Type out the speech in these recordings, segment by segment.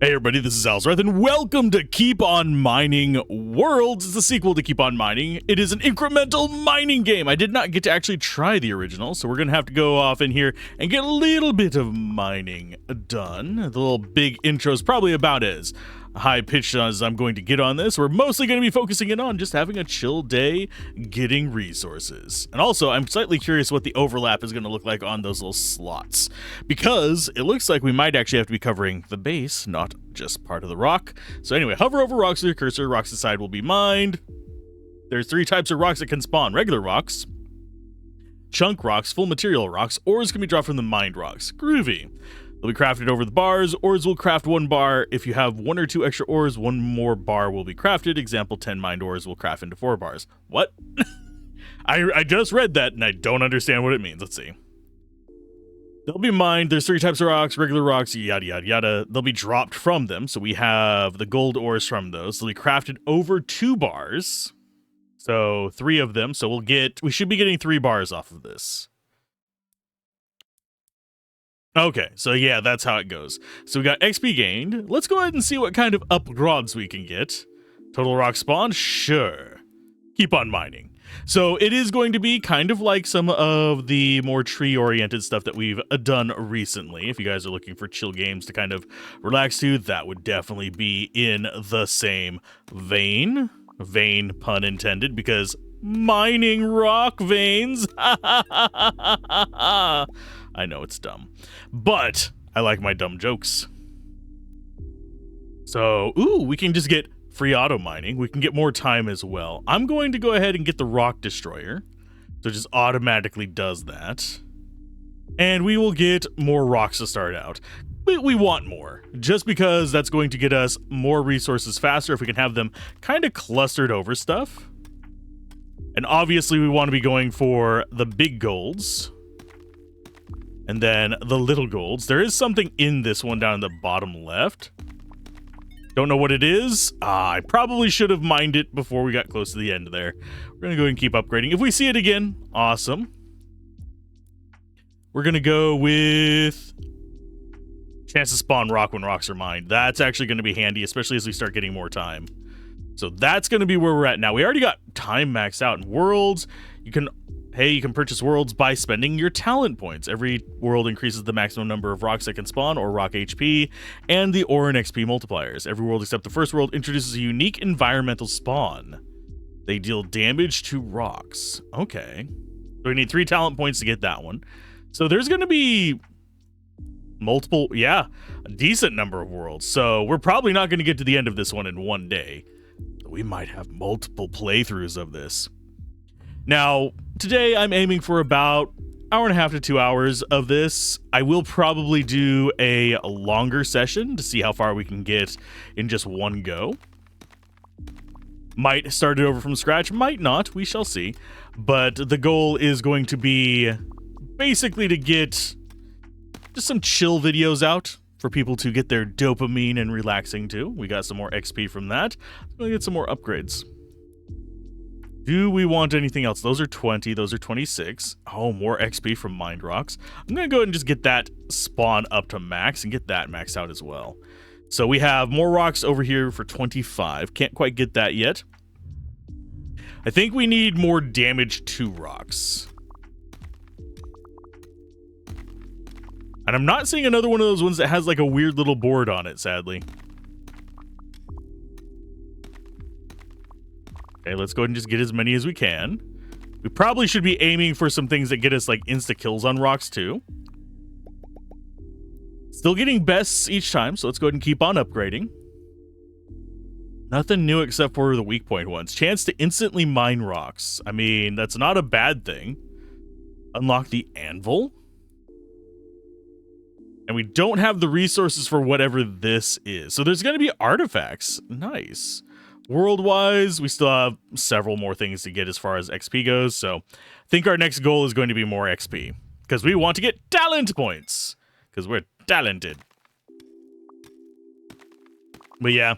Hey everybody, this is Alzorath, and welcome to Keep On Mining Worlds. It's a sequel to Keep On Mining. It is an incremental mining game. I did not get to actually try the original, so we're going to have to go off in here and get a little bit of mining done. The little big intro is probably about as high-pitched as I'm going to get on this. We're mostly going to be focusing in on just having a chill day, getting resources. And also, I'm slightly curious what the overlap is going to look like on those little slots, because it looks like we might actually have to be covering the base, not just part of the rock. So anyway, hover over rocks with your cursor. Rocks inside will be mined. There's 3 types of rocks that can spawn. Regular rocks, chunk rocks, full material rocks. Ores can be dropped from the mined rocks. Groovy. They'll be crafted over the bars. Ores will craft 1 bar. If you have 1 or 2 extra ores, 1 more bar will be crafted. Example, 10 mined ores will craft into 4 bars. What? I just read that and I don't understand what it means. Let's see. They'll be mined. There's 3 types of rocks, regular rocks, yada, yada, yada. They'll be dropped from them. So we have the gold ores from those. They'll be crafted over 2 bars. So 3 of them. So we should be getting 3 bars off of this. Okay, so yeah, that's how it goes. So we got XP gained. Let's go ahead and see what kind of upgrades we can get. Total rock spawn? Sure. Keep on mining. So it is going to be kind of like some of the more tree-oriented stuff that we've done recently. If you guys are looking for chill games to kind of relax to, that would definitely be in the same vein. Vein, pun intended, because mining rock veins. I know it's dumb, but I like my dumb jokes. So, we can just get free auto mining. We can get more time as well. I'm going to go ahead and get the rock destroyer. So it just automatically does that. And we will get more rocks to start out. We want more, just because that's going to get us more resources faster if we can have them kind of clustered over stuff. And obviously we want to be going for the big golds. And then the little golds. There is something in this one down in the bottom left. Don't know what it is. I probably should have mined it before we got close to the end there. We're going to go ahead and keep upgrading. If we see it again, awesome. We're going to go with chance to spawn rock when rocks are mined. That's actually going to be handy, especially as we start getting more time. So that's going to be where we're at now. We already got time maxed out in worlds. You can purchase worlds by spending your talent points. Every world increases the maximum number of rocks that can spawn, or rock HP, and the ore and XP multipliers. Every world except the first world introduces a unique environmental spawn. They deal damage to rocks. Okay. So we need 3 talent points to get that one. So there's going to be a decent number of worlds. So we're probably not going to get to the end of this one in one day. We might have multiple playthroughs of this. Now, today I'm aiming for about 1.5 to 2 hours of this. I will probably do a longer session to see how far we can get in just one go. Might start it over from scratch, might not, we shall see. But the goal is going to be basically to get just some chill videos out for people to get their dopamine and relaxing too. We got some more XP from that. Let's go get some more upgrades. Do we want anything else? Those are 20. Those are 26. Oh, more XP from mined rocks. I'm going to go ahead and just get that spawn up to max and get that maxed out as well. So we have more rocks over here for 25. Can't quite get that yet. I think we need more damage to rocks. And I'm not seeing another one of those ones that has like a weird little board on it, sadly. Okay, let's go ahead and just get as many as we can. We probably should be aiming for some things that get us like insta kills on rocks too. Still getting bests each time, so let's go ahead and keep on upgrading. Nothing new except for the weak point ones. Chance to instantly mine rocks. I mean, that's not a bad thing. Unlock the anvil. And we don't have the resources for whatever this is. So there's going to be artifacts. Nice. World-wise, we still have several more things to get as far as XP goes, so I think our next goal is going to be more XP, because we want to get talent points, because we're talented. But yeah,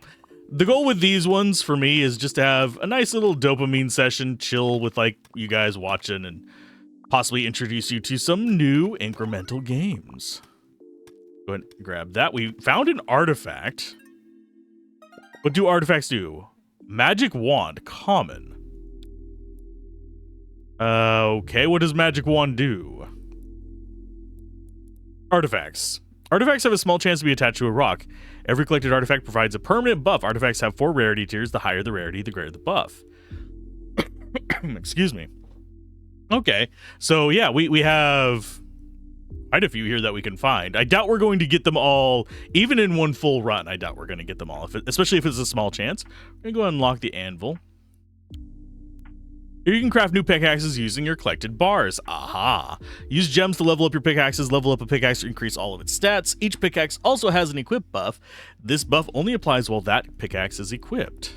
the goal with these ones for me is just to have a nice little dopamine session, chill with like you guys watching, and possibly introduce you to some new incremental games. Go ahead and grab that. We found an artifact. What do artifacts do? Magic wand, common. Okay, what does magic wand do? Artifacts. Artifacts have a small chance to be attached to a rock. Every collected artifact provides a permanent buff. Artifacts have 4 rarity tiers. The higher the rarity, the greater the buff. Excuse me. Okay, so yeah, we have quite a few here that we can find. I doubt we're going to get them all, even in one full run. I doubt we're going to get them all, especially if it's a small chance. We're going to go ahead and unlock the anvil. Here you can craft new pickaxes using your collected bars. Aha! Use gems to level up your pickaxes. Level up a pickaxe to increase all of its stats. Each pickaxe also has an equip buff. This buff only applies while that pickaxe is equipped.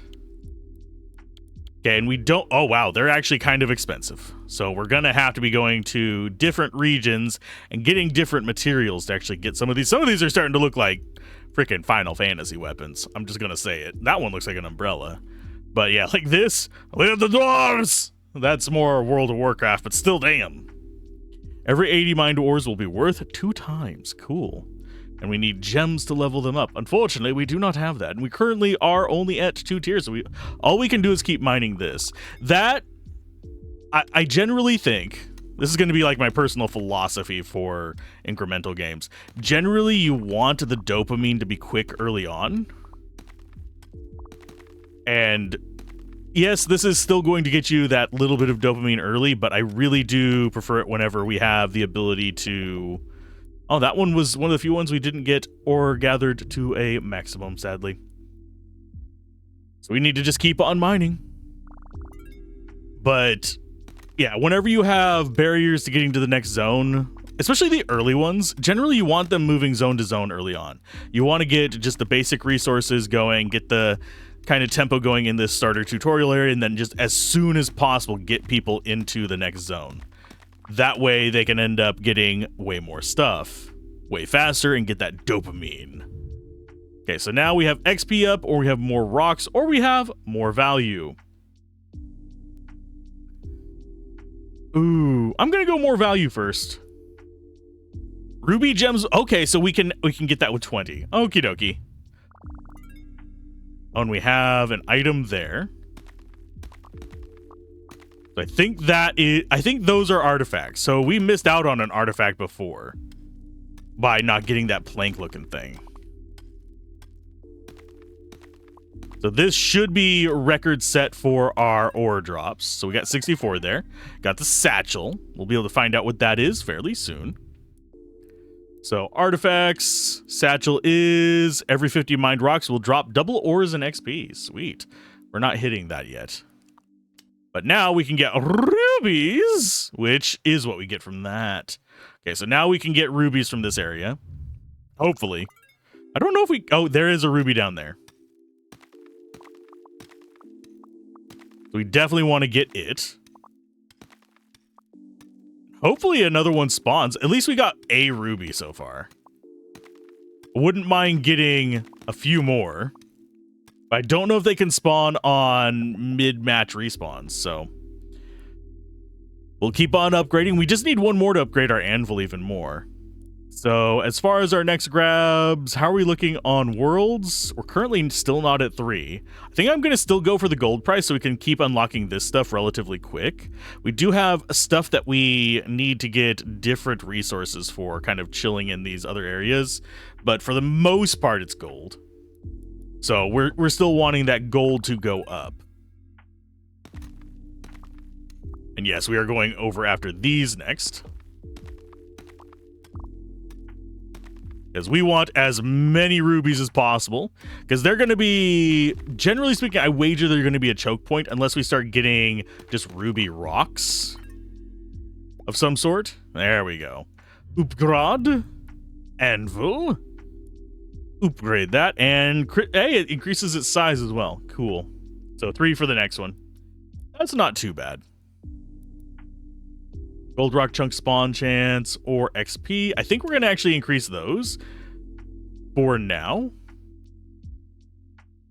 Okay, and we don't... Oh, wow, they're actually kind of expensive. So we're going to have to be going to different regions and getting different materials to actually get some of these. Some of these are starting to look like freaking Final Fantasy weapons. I'm just going to say it. That one looks like an umbrella. But yeah, like this. Look at the dwarves! That's more World of Warcraft, but still, damn. Every 80 mined ores will be worth 2 times. Cool. And we need gems to level them up. Unfortunately, we do not have that. And we currently are only at 2 tiers. So all we can do is keep mining this. That, I generally think, this is going to be like my personal philosophy for incremental games. Generally, you want the dopamine to be quick early on. And yes, this is still going to get you that little bit of dopamine early, but I really do prefer it whenever we have the ability to... Oh, that one was one of the few ones we didn't get or gathered to a maximum, sadly. So we need to just keep on mining. But yeah, whenever you have barriers to getting to the next zone, especially the early ones, generally you want them moving zone to zone early on. You want to get just the basic resources going, get the kind of tempo going in this starter tutorial area, and then just as soon as possible get people into the next zone. That way they can end up getting way more stuff way faster and get that dopamine. Okay, so now we have XP up, or we have more rocks, or we have more value. Ooh, I'm gonna go more value first. Ruby gems. Okay, so we can get that with 20. Okie dokie. Oh, and we have an item there. So I think those are artifacts. So we missed out on an artifact before by not getting that plank looking thing. So this should be record set for our ore drops. So we got 64 there. Got the satchel. We'll be able to find out what that is fairly soon. So artifacts, satchel is every 50 mined rocks will drop double ores and XP. Sweet. We're not hitting that yet. But now we can get rubies, which is what we get from that. Okay, so now we can get rubies from this area. Hopefully. I don't know if we... Oh, there is a ruby down there. We definitely want to get it. Hopefully another one spawns. At least we got a ruby so far. Wouldn't mind getting a few more. I don't know if they can spawn on mid-match respawns, so we'll keep on upgrading. We just need one more to upgrade our anvil even more. So as far as our next grabs, how are we looking on worlds? We're currently still not at 3. I think I'm going to still go for the gold price so we can keep unlocking this stuff relatively quick. We do have stuff that we need to get different resources for, kind of chilling in these other areas, but for the most part it's gold. So we're still wanting that gold to go up. And yes, we are going over after these next. Because we want as many rubies as possible. Because they're going to be, generally speaking, I wager they're going to be a choke point unless we start getting just ruby rocks of some sort. There we go. Upgrade. Anvil. Upgrade that, and hey, it increases its size as well. Cool. So 3 for the next one. That's not too bad. Gold rock chunk spawn chance or XP. I think we're going to actually increase those for now.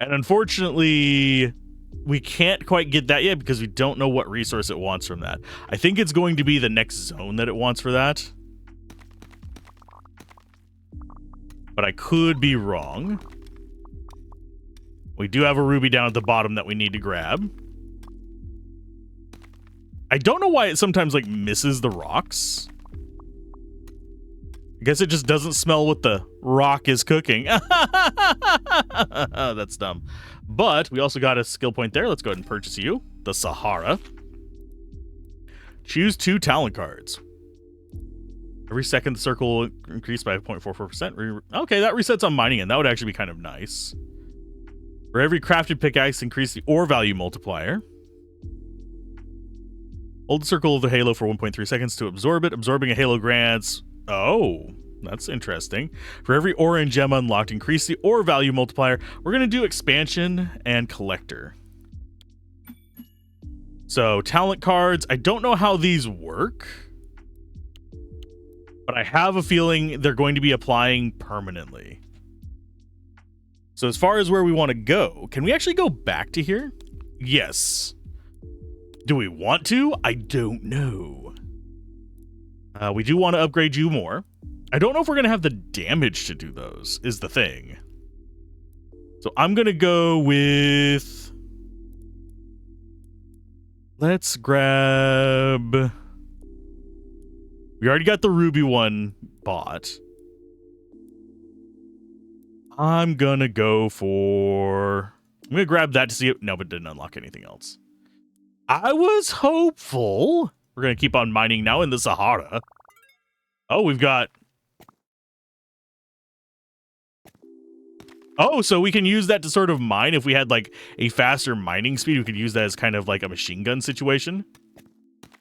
And unfortunately, we can't quite get that yet because we don't know what resource it wants from that. I think it's going to be the next zone that it wants for that. but I could be wrong. We do have a ruby down at the bottom that we need to grab. I don't know why it sometimes like misses the rocks. I guess it just doesn't smell what the rock is cooking. That's dumb. But we also got a skill point there. Let's go ahead and purchase you. The Sahara. Choose 2 talent cards. Every second the circle will increase by 0.44%. Okay, that resets on mining, and that would actually be kind of nice. For every crafted pickaxe, increase the ore value multiplier. Hold the circle of the halo for 1.3 seconds to absorb it. Absorbing a halo grants... Oh, that's interesting. For every ore and gem unlocked, increase the ore value multiplier. We're going to do expansion and collector. So, talent cards. I don't know how these work, but I have a feeling they're going to be applying permanently. So as far as where we want to go, can we actually go back to here? Yes. Do we want to? I don't know. We do want to upgrade you more. I don't know if we're going to have the damage to do those, is the thing. So I'm going to go with... Let's grab... We already got the ruby one bought. I'm gonna go for... I'm gonna grab that to see it. No, but didn't unlock anything else. I was hopeful. We're gonna keep on mining now in the Sahara. Oh, we've got... Oh, so we can use that to sort of mine. If we had like a faster mining speed, we could use that as kind of like a machine gun situation.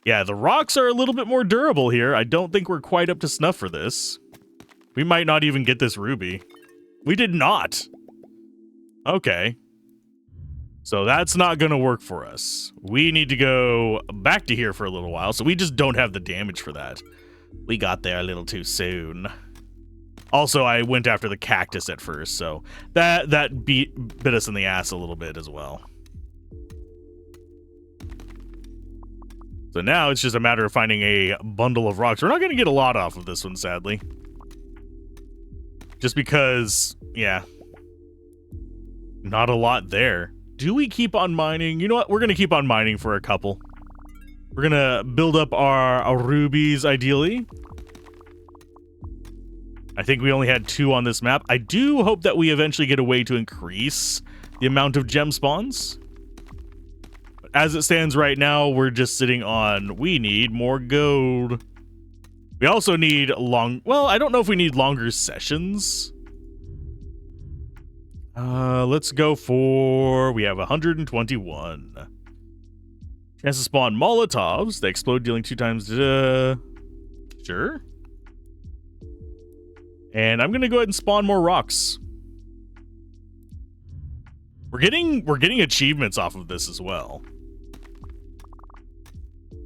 Yeah, the rocks are a little bit more durable here. I don't think we're quite up to snuff for this. We might not even get this ruby. We did not. Okay. So that's not going to work for us. We need to go back to here for a little while, so we just don't have the damage for that. We got there a little too soon. Also, I went after the cactus at first, so that bit us in the ass a little bit as well. So now it's just a matter of finding a bundle of rocks. We're not going to get a lot off of this one, sadly. Just because, yeah, not a lot there. Do we keep on mining? You know what? We're going to keep on mining for a couple. We're going to build up our rubies, ideally. I think we only had 2 on this map. I do hope that we eventually get a way to increase the amount of gem spawns. But as it stands right now, we're just sitting on, we need more gold. We also need well, I don't know if we need longer sessions. Let's go for, we have 121. Chance to spawn Molotovs. They explode, dealing 2 times, sure. And I'm gonna go ahead and spawn more rocks. We're getting achievements off of this as well.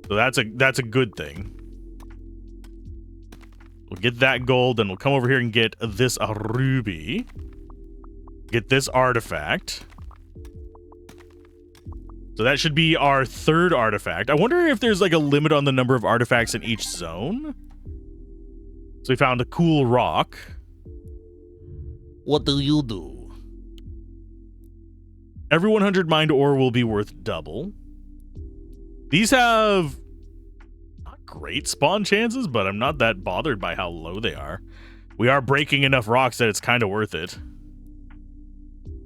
So that's a good thing. We'll get that gold, and we'll come over here and get this ruby. Get this artifact. So that should be our 3rd artifact. I wonder if there's like a limit on the number of artifacts in each zone. So we found a cool rock. What do you do? Every 100 mined ore will be worth double. These have not great spawn chances, but I'm not that bothered by how low they are. We are breaking enough rocks that it's kind of worth it.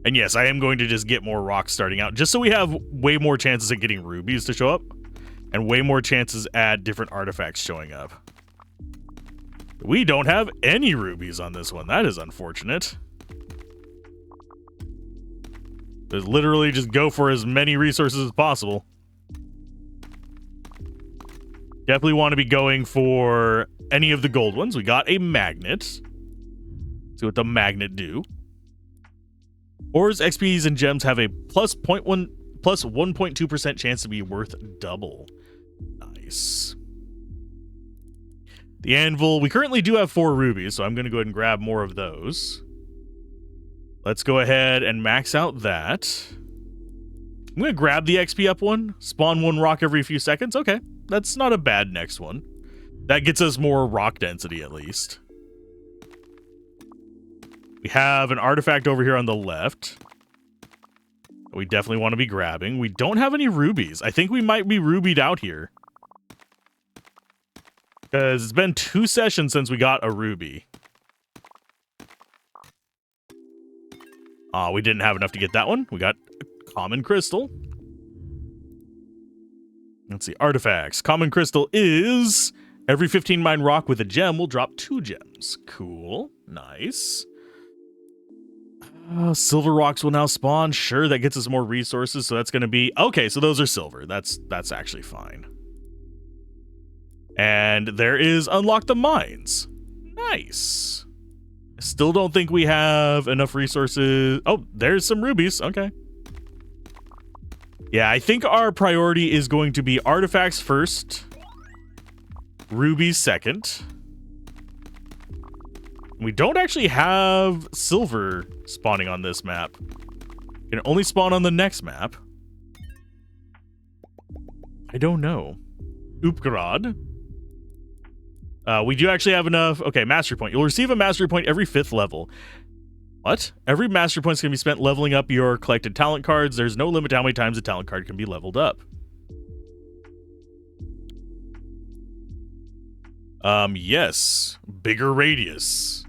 And yes, I am going to just get more rocks starting out, just so we have way more chances at getting rubies to show up, and way more chances at different artifacts showing up. We don't have any rubies on this one. That is unfortunate. There's literally just go for as many resources as possible. Definitely want to be going for any of the gold ones. We got a magnet. See what the magnet do. Ores, XPs, and gems have a plus 1.2% chance to be worth double. Nice. The anvil, we currently do have 4 rubies, so I'm going to go ahead and grab more of those. Let's go ahead and max out that. I'm going to grab the XP up one, spawn 1 rock every few seconds. Okay, that's not a bad next one. That gets us more rock density at least. We have an artifact over here on the left. We definitely want to be grabbing. We don't have any rubies. I think we might be rubied out here. Because it's been 2 sessions since we got a ruby. We didn't have enough to get that one. We got a common crystal. Let's see. Artifacts. Common crystal is every 15 mine rock with a gem will drop 2 gems. Cool. Nice. Silver rocks will now spawn. Sure, that gets us more resources, so that's going to be... Okay, so those are silver. That's actually fine. And there is unlock the mines. Nice. Still don't think we have enough resources. Oh, there's some rubies. Okay. Yeah, I think our priority is going to be artifacts first. Rubies second. We don't actually have silver spawning on this map. It can only spawn on the next map. I don't know. Upgrad. We do actually have enough. Okay, mastery point. You'll receive a mastery point every 5th level. What? Every mastery point is going to be spent leveling up your collected talent cards. There's no limit to how many times a talent card can be leveled up. Yes. Bigger radius.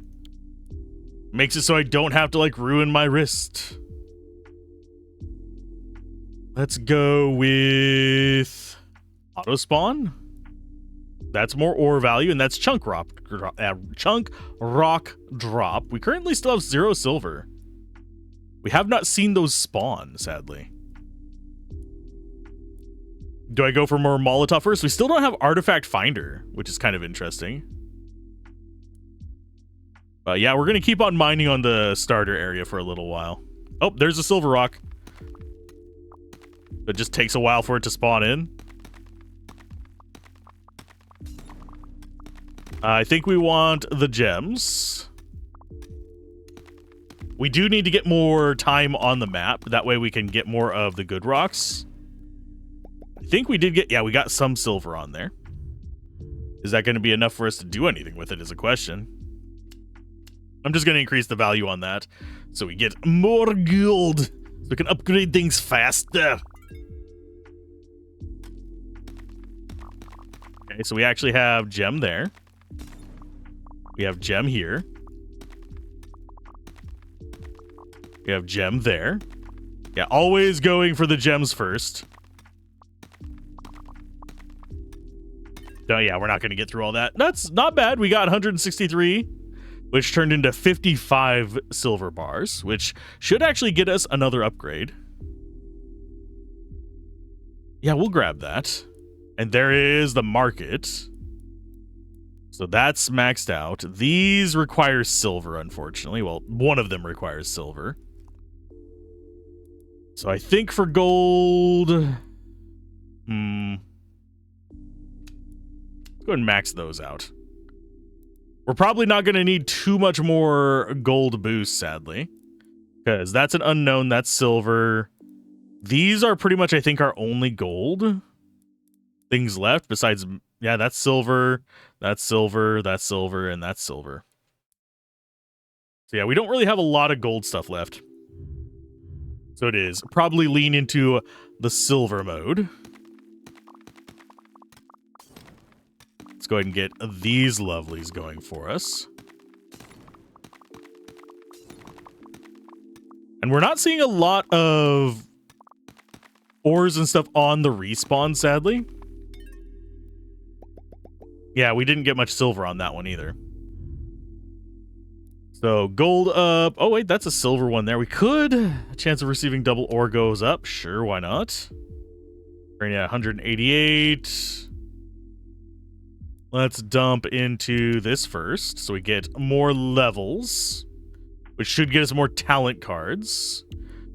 Makes it so I don't have to, like, ruin my wrist. Let's go with auto spawn. That's more ore value, and that's chunk rock drop. We currently still have 0 silver. We have not seen those spawn, sadly. Do I go for more Molotov first? We still don't have artifact finder, which is kind of interesting. Yeah, we're going to keep on mining on the starter area for a little while. Oh, there's a silver rock. It just takes a while for it to spawn in. I think we want the gems. We do need to get more time on the map. That way we can get more of the good rocks. I think we did get... Yeah, we got some silver on there. Is that going to be enough for us to do anything with it is a question. I'm just going to increase the value on that so we get more gold. So we can upgrade things faster. Okay, so we actually have gem there. We have gem here. We have gem there. Yeah, always going for the gems first. Oh, yeah, we're not going to get through all that. That's not bad. We got 163, which turned into 55 silver bars, which should actually get us another upgrade. Yeah, we'll grab that. And there is the market. So that's maxed out. These require silver, unfortunately. Well, one of them requires silver. So I think for gold... Let's go ahead and max those out. We're probably not going to need too much more gold boost, sadly. Because that's an unknown, that's silver. These are pretty much, I think, our only gold things left. Besides, yeah, that's silver, that's silver, that's silver, and that's silver. So yeah, we don't really have a lot of gold stuff left. So it is probably lean into the silver mode. Let's go ahead and get these lovelies going for us. And we're not seeing a lot of ores and stuff on the respawn, sadly. Yeah, we didn't get much silver on that one either. So gold up. Oh, wait, that's a silver one there. We could. A chance of receiving double ore goes up. Sure, why not? We're at 188. Let's dump into this first so we get more levels, which should get us more talent cards.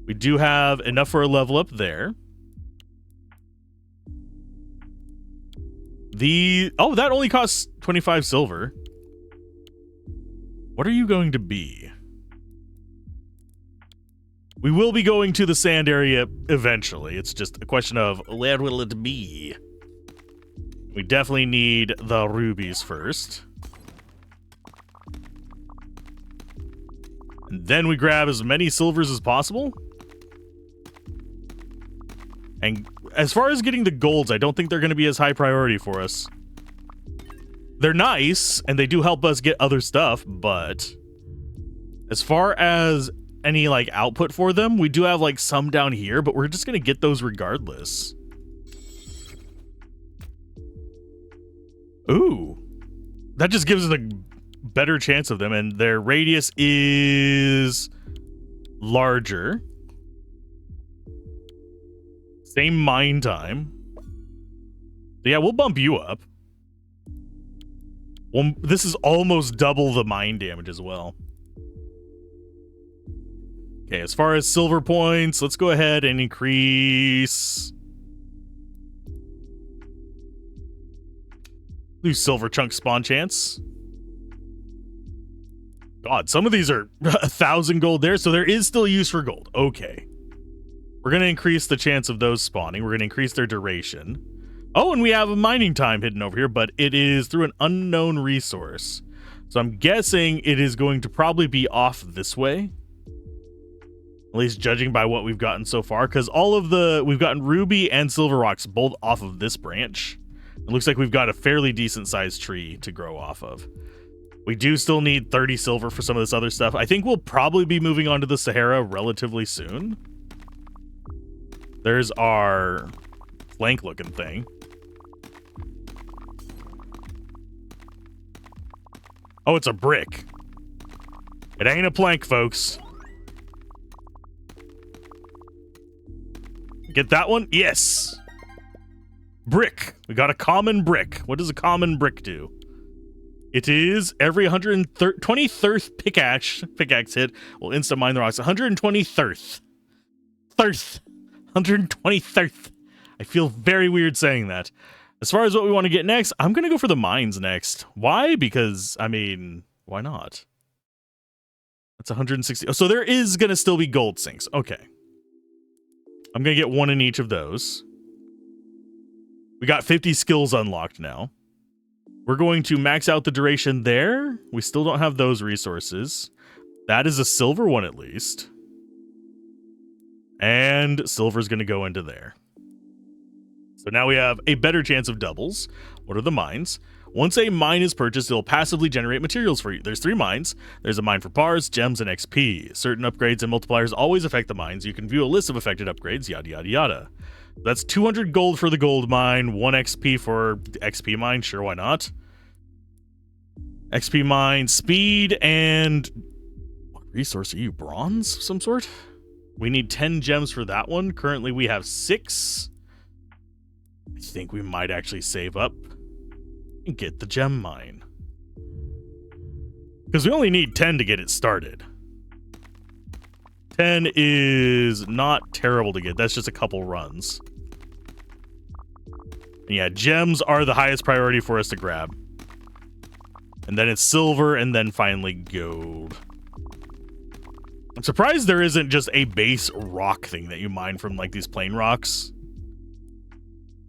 We do have enough for a level up there. Oh, that only costs 25 silver. What are you going to be? We will be going to the sand area eventually. It's just a question of where will it be? We definitely need the rubies first. And then we grab as many silvers as possible. And as far as getting the golds, I don't think they're going to be as high priority for us. They're nice, and they do help us get other stuff, but as far as any, like, output for them, we do have, like, some down here, but we're just going to get those regardless. Ooh. That just gives us a better chance of them, and their radius is larger. Same mine time. So yeah, we'll bump you up. Well, this is almost double the mine damage as well. Okay, as far as silver points, let's go ahead and increase. Do silver chunk spawn chance. God, some of these are 1,000 gold there, so there is still use for gold. Okay. We're going to increase the chance of those spawning. We're going to increase their duration. Oh, and we have a mining time hidden over here, but it is through an unknown resource. So I'm guessing it is going to probably be off this way. At least judging by what we've gotten so far, because we've gotten ruby and silver rocks both off of this branch. It looks like we've got a fairly decent sized tree to grow off of. We do still need 30 silver for some of this other stuff. I think we'll probably be moving on to the Sahara relatively soon. There's our flank looking thing. Oh, it's a brick. It ain't a plank, folks. Get that one? Yes. Brick. We got a common brick. What does a common brick do? It is every 123rd pickaxe hit will insta mine the rocks. 123rd. 123rd. I feel very weird saying that. As far as what we want to get next, I'm going to go for the mines next. Why? Because, I mean, why not? That's 160. So there is going to still be gold sinks. Okay. I'm going to get one in each of those. We got 50 skills unlocked now. We're going to max out the duration there. We still don't have those resources. That is a silver one at least. And silver's going to go into there. So now we have a better chance of doubles. What are the mines? Once a mine is purchased, it'll passively generate materials for you. There's 3 mines. There's a mine for bars, gems, and XP. Certain upgrades and multipliers always affect the mines. You can view a list of affected upgrades, yada, yada, yada. That's 200 gold for the gold mine, 1 XP for the XP mine. Sure, why not? XP mine, speed, and what resource are you? Bronze of some sort? We need 10 gems for that one. Currently, we have 6. I think we might actually save up and get the gem mine. Because we only need 10 to get it started. 10 is not terrible to get. That's just a couple runs. And yeah, gems are the highest priority for us to grab. And then it's silver, and then finally gold. I'm surprised there isn't just a base rock thing that you mine from, like, these plain rocks.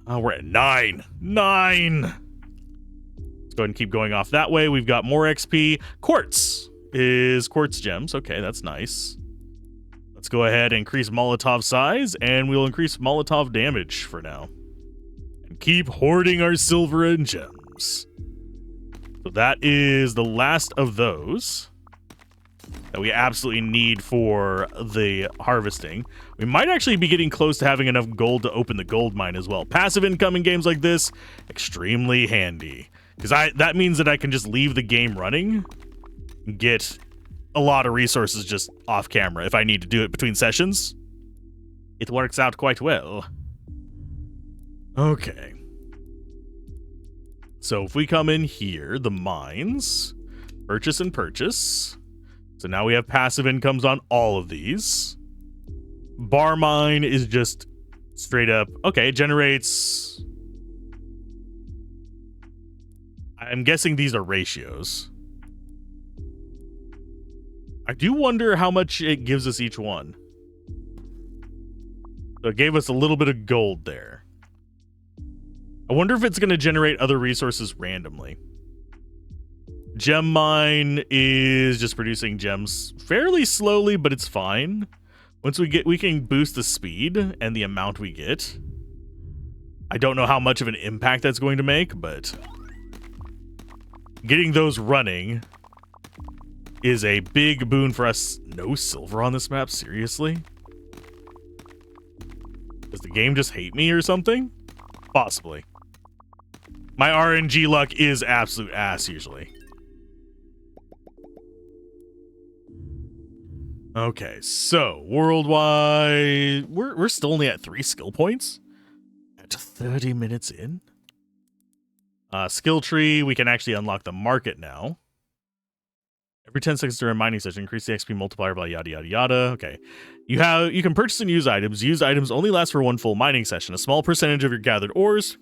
Oh, we're at 9. 9! Let's go ahead and keep going off that way. We've got more XP. Quartz is quartz gems. Okay, that's nice. Let's go ahead and increase Molotov size, and we'll increase Molotov damage for now. And keep hoarding our silver and gems. So that is the last of those that we absolutely need for the harvesting. We might actually be getting close to having enough gold to open the gold mine as well. Passive income in games like this, extremely handy. Because that means that I can just leave the game running and get a lot of resources just off camera if I need to do it between sessions. It works out quite well. Okay. So if we come in here, the mines, purchase and purchase. So now we have passive incomes on all of these. Bar mine is just straight up, okay, it generates, I'm guessing these are ratios. I do wonder how much it gives us each one. So it gave us a little bit of gold there. I wonder if it's going to generate other resources randomly. Gem mine is just producing gems fairly slowly, but it's fine. Once we can boost the speed and the amount we get. I don't know how much of an impact that's going to make, but getting those running is a big boon for us. No silver on this map? Seriously? Does the game just hate me or something? Possibly. My RNG luck is absolute ass usually. Okay, so worldwide, we're still only at 3 skill points at 30 minutes in. Skill tree, we can actually unlock the market now. Every 10 seconds during a mining session, increase the XP multiplier by yada yada yada. Okay, you can purchase and use items. Used items only last for 1 full mining session. A small percentage of your gathered ores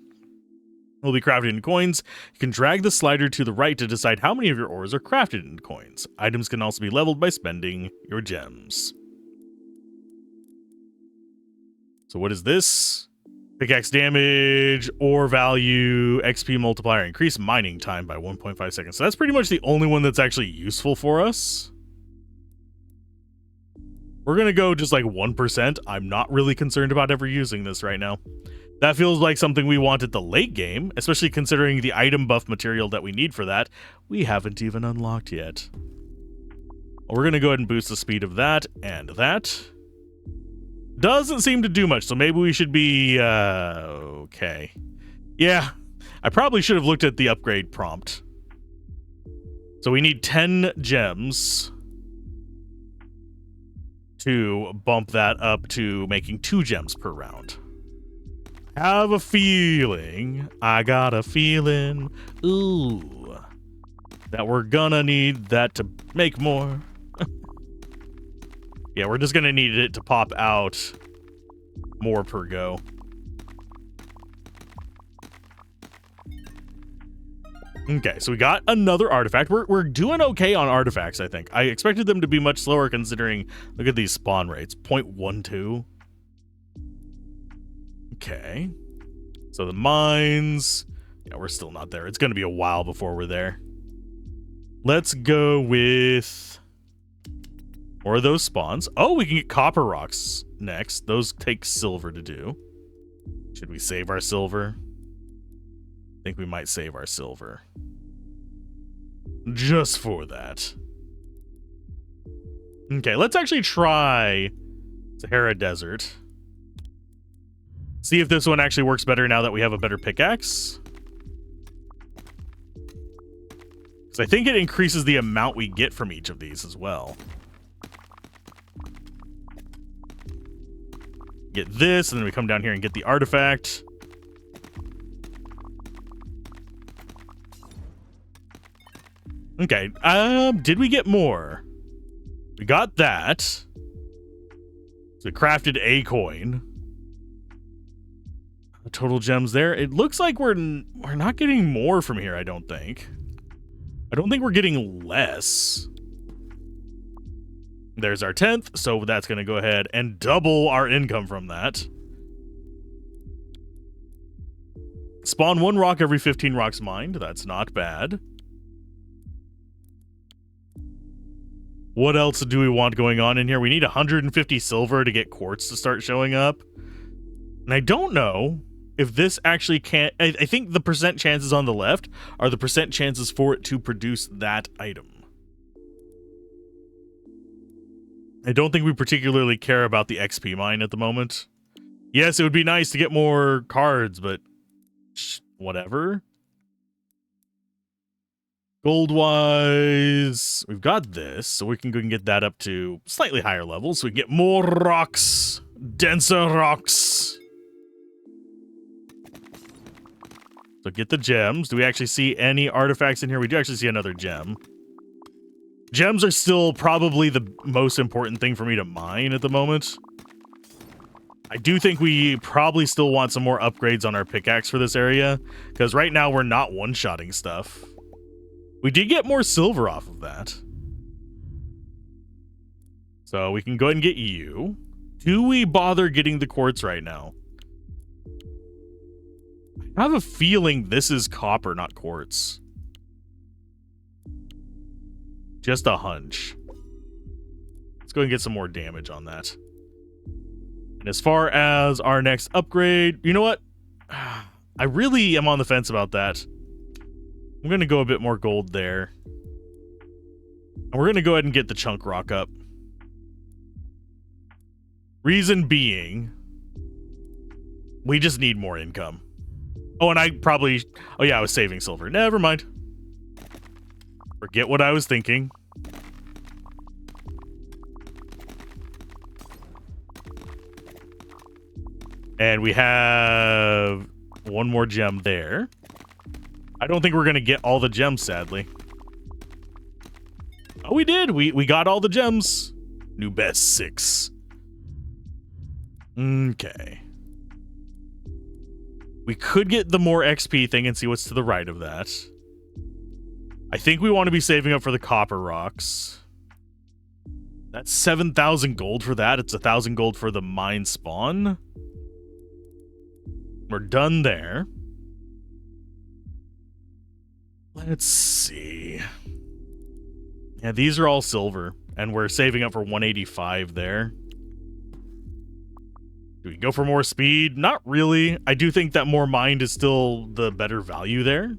will be crafted into coins. You can drag the slider to the right to decide how many of your ores are crafted into coins. Items can also be leveled by spending your gems. So what is this? Pickaxe damage, ore value, XP multiplier, increase mining time by 1.5 seconds. So that's pretty much the only one that's actually useful for us. We're going to go just like 1%. I'm not really concerned about ever using this right now. That feels like something we want at the late game, especially considering the item buff material that we need for that. We haven't even unlocked yet. Well, we're going to go ahead and boost the speed of that and that. Doesn't seem to do much, so maybe we should be, okay. Yeah, I probably should have looked at the upgrade prompt. So we need 10 gems to bump that up to making 2 gems per round. Have a feeling, I got a feeling, ooh, that we're gonna need that to make more. Yeah, we're just gonna need it to pop out more per go. Okay, so we got another artifact. We're doing okay on artifacts, I think. I expected them to be much slower considering, look at these spawn rates, 0.12. Okay, so the mines, yeah, we're still not there. It's going to be a while before we're there. Let's go with more of those spawns. Oh, we can get copper rocks next. Those take silver to do. Should we save our silver? I think we might save our silver. Just for that. Okay, let's actually try Sahara Desert. See if this one actually works better now that we have a better pickaxe. Because I think it increases the amount we get from each of these as well. Get this, and then we come down here and get the artifact. Okay, did we get more? We got that. So we crafted a coin. Total gems there. It looks like we're not getting more from here, I don't think. I don't think we're getting less. There's our 10th, so that's going to go ahead and double our income from that. Spawn 1 rock every 15 rocks mined. That's not bad. What else do we want going on in here? We need 150 silver to get quartz to start showing up. And I don't know if this actually can't... I think the percent chances on the left are the percent chances for it to produce that item. I don't think we particularly care about the XP mine at the moment. Yes, it would be nice to get more cards, but whatever. Gold-wise, we've got this, so we can go and get that up to slightly higher levels, so we can get more rocks, denser rocks. So get the gems. Do we actually see any artifacts in here? We do actually see another gem. Gems are still probably the most important thing for me to mine at the moment. I do think we probably still want some more upgrades on our pickaxe for this area, because right now we're not one-shotting stuff. We did get more silver off of that. So we can go ahead and get you. Do we bother getting the quartz right now? I have a feeling this is copper, not quartz. Just a hunch. Let's go and get some more damage on that. And as far as our next upgrade, you know what? I really am on the fence about that. I'm going to go a bit more gold there. And we're going to go ahead and get the chunk rock up. Reason being, we just need more income. Oh, and I probably... Oh, yeah, I was saving silver. Never mind. Forget what I was thinking. And we have one more gem there. I don't think we're going to get all the gems, sadly. Oh, we did. We got all the gems. New best 6. Okay. We could get the more XP thing and see what's to the right of that. I think we want to be saving up for the copper rocks. That's 7,000 gold for that. It's 1,000 gold for the mine spawn. We're done there. Let's see. Yeah, these are all silver, and we're saving up for 185 there. Do we go for more speed? Not really. I do think that more mined is still the better value there.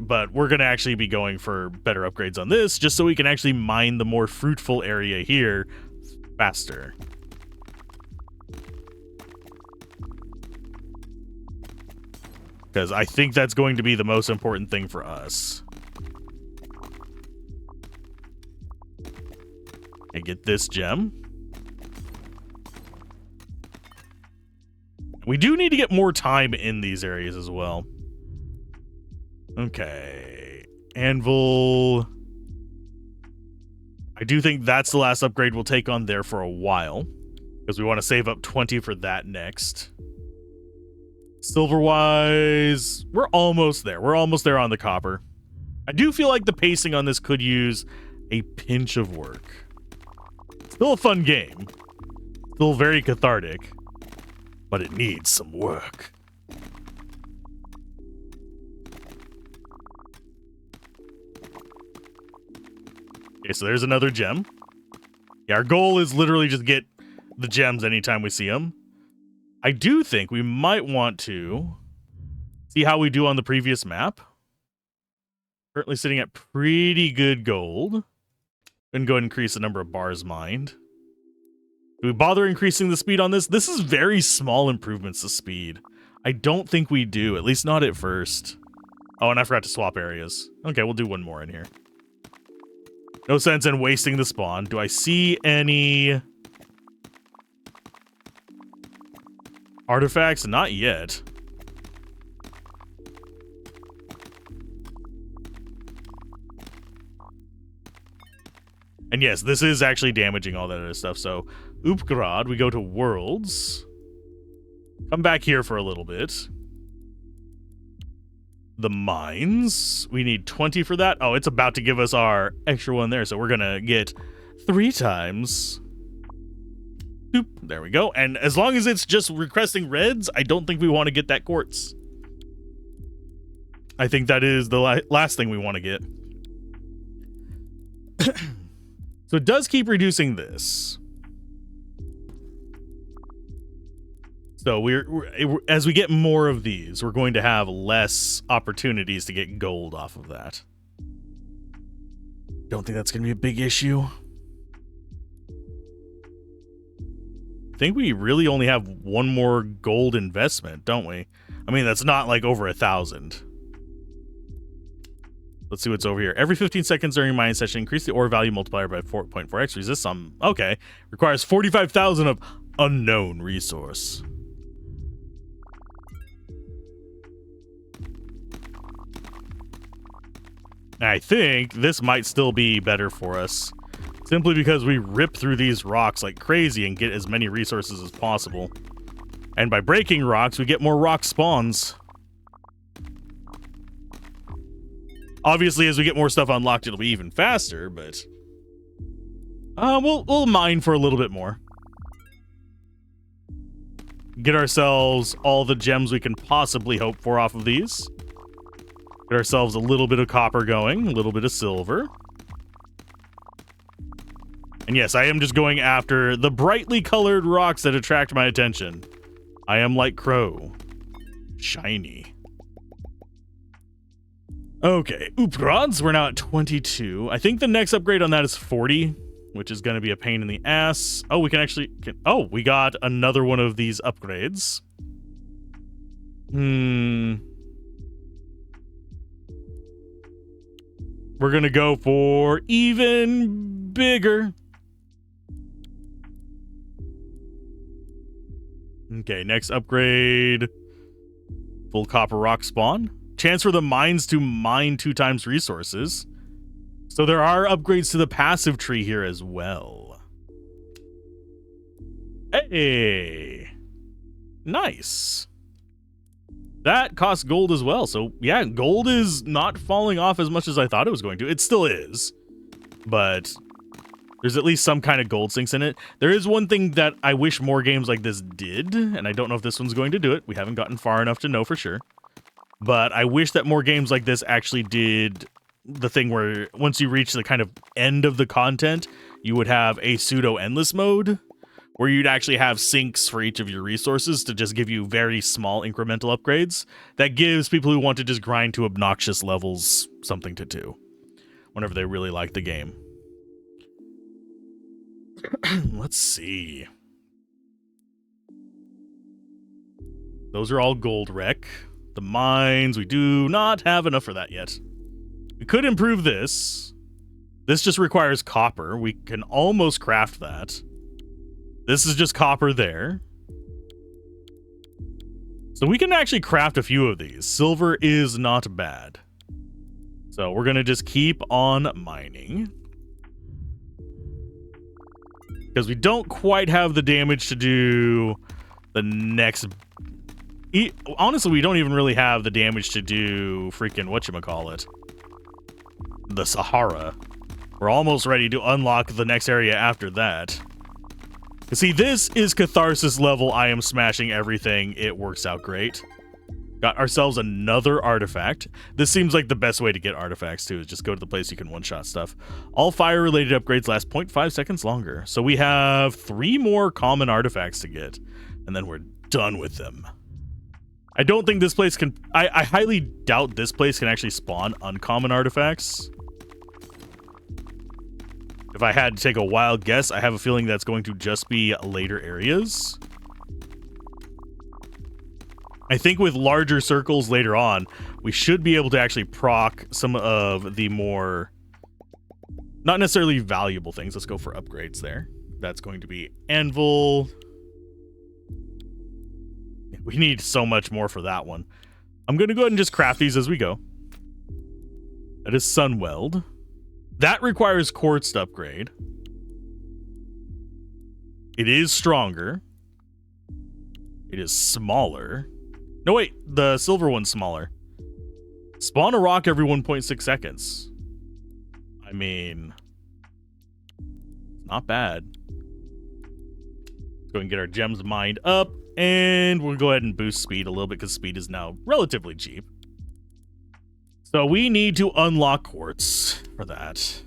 But we're going to actually be going for better upgrades on this, just so we can actually mine the more fruitful area here faster. Because I think that's going to be the most important thing for us. And get this gem. We do need to get more time in these areas as well. Okay. Anvil. I do think that's the last upgrade we'll take on there for a while. Because we want to save up 20 for that next. Silver-wise, we're almost there. We're almost there on the copper. I do feel like the pacing on this could use a pinch of work. Still a fun game. Still very cathartic. But it needs some work. Okay, so there's another gem. Yeah, our goal is literally just get the gems anytime we see them. I do think we might want to see how we do on the previous map. Currently sitting at pretty good gold. And go ahead and increase the number of bars mined. Do we bother increasing the speed on this? This is very small improvements to speed. I don't think we do, at least not at first. Oh, and I forgot to swap areas. Okay, we'll do one more in here. No sense in wasting the spawn. Do I see any artifacts? Not yet. And yes, this is actually damaging all that other stuff. So, Upgrad, we go to Worlds. Come back here for a little bit. The mines. We need 20 for that. Oh, it's about to give us our extra one there. So we're going to get 3 times. Boop. There we go. And as long as it's just requesting reds, I don't think we want to get that quartz. I think that is the last thing we want to get. So it does keep reducing this. So as we get more of these, we're going to have less opportunities to get gold off of that. Don't think that's going to be a big issue. I think we really only have one more gold investment, don't we? I mean, that's not like over 1,000. Let's see what's over here. Every 15 seconds during mining session, increase the ore value multiplier by 4.4x. Resist some. Okay. Requires 45,000 of unknown resource. I think this might still be better for us. Simply because we rip through these rocks like crazy and get as many resources as possible. And by breaking rocks, we get more rock spawns. Obviously, as we get more stuff unlocked, it'll be even faster, but we'll mine for a little bit more. Get ourselves all the gems we can possibly hope for off of these. Get ourselves a little bit of copper going, a little bit of silver. And yes, I am just going after the brightly colored rocks that attract my attention. I am like Crow. Shiny. Okay, oop rods, we're now at 22. I think the next upgrade on that is 40, which is going to be a pain in the ass. Oh, we can actually... oh, we got another one of these upgrades. We're going to go for even bigger. Okay, next upgrade. Full copper rock spawn. Chance for the mines to mine 2 times resources. So there are upgrades to the passive tree here as well. Hey! Nice. That costs gold as well. So yeah, gold is not falling off as much as I thought it was going to. It still is. But there's at least some kind of gold sinks in it. There is one thing that I wish more games like this did, and I don't know if this one's going to do it. We haven't gotten far enough to know for sure. But I wish that more games like this actually did the thing where once you reach the kind of end of the content, you would have a pseudo-endless mode where you'd actually have sinks for each of your resources to just give you very small incremental upgrades. That gives people who want to just grind to obnoxious levels something to do whenever they really like the game. Let's see. Those are all gold wreck. The mines, we do not have enough for that yet. We could improve this. This just requires copper. We can almost craft that. This is just copper there. So we can actually craft a few of these. Silver is not bad. So we're going to just keep on mining. Because we don't quite have the damage to do the next... honestly, we don't even really have the damage to do freaking whatchamacallit. The Sahara. We're almost ready to unlock the next area after that. You see, this is Catharsis level. I am smashing everything. It works out great. Got ourselves another artifact. This seems like the best way to get artifacts, too, is just go to the place you can one-shot stuff. All fire-related upgrades last 0.5 seconds longer. So we have 3 more common artifacts to get, and then we're done with them. I don't think this place can... I highly doubt this place can actually spawn uncommon artifacts. If I had to take a wild guess, I have a feeling that's going to just be later areas. I think with larger circles later on, we should be able to actually proc some of the more, not necessarily valuable things. Let's go for upgrades there. That's going to be anvil. We need so much more for that one. I'm going to go ahead and just craft these as we go. That is Sunweld. That requires quartz to upgrade. It is stronger. It is smaller. No, wait. The silver one's smaller. Spawn a rock every 1.6 seconds. I mean, not bad. Let's go and get our gems mined up. And we'll go ahead and boost speed a little bit because speed is now relatively cheap. So we need to unlock quartz for that.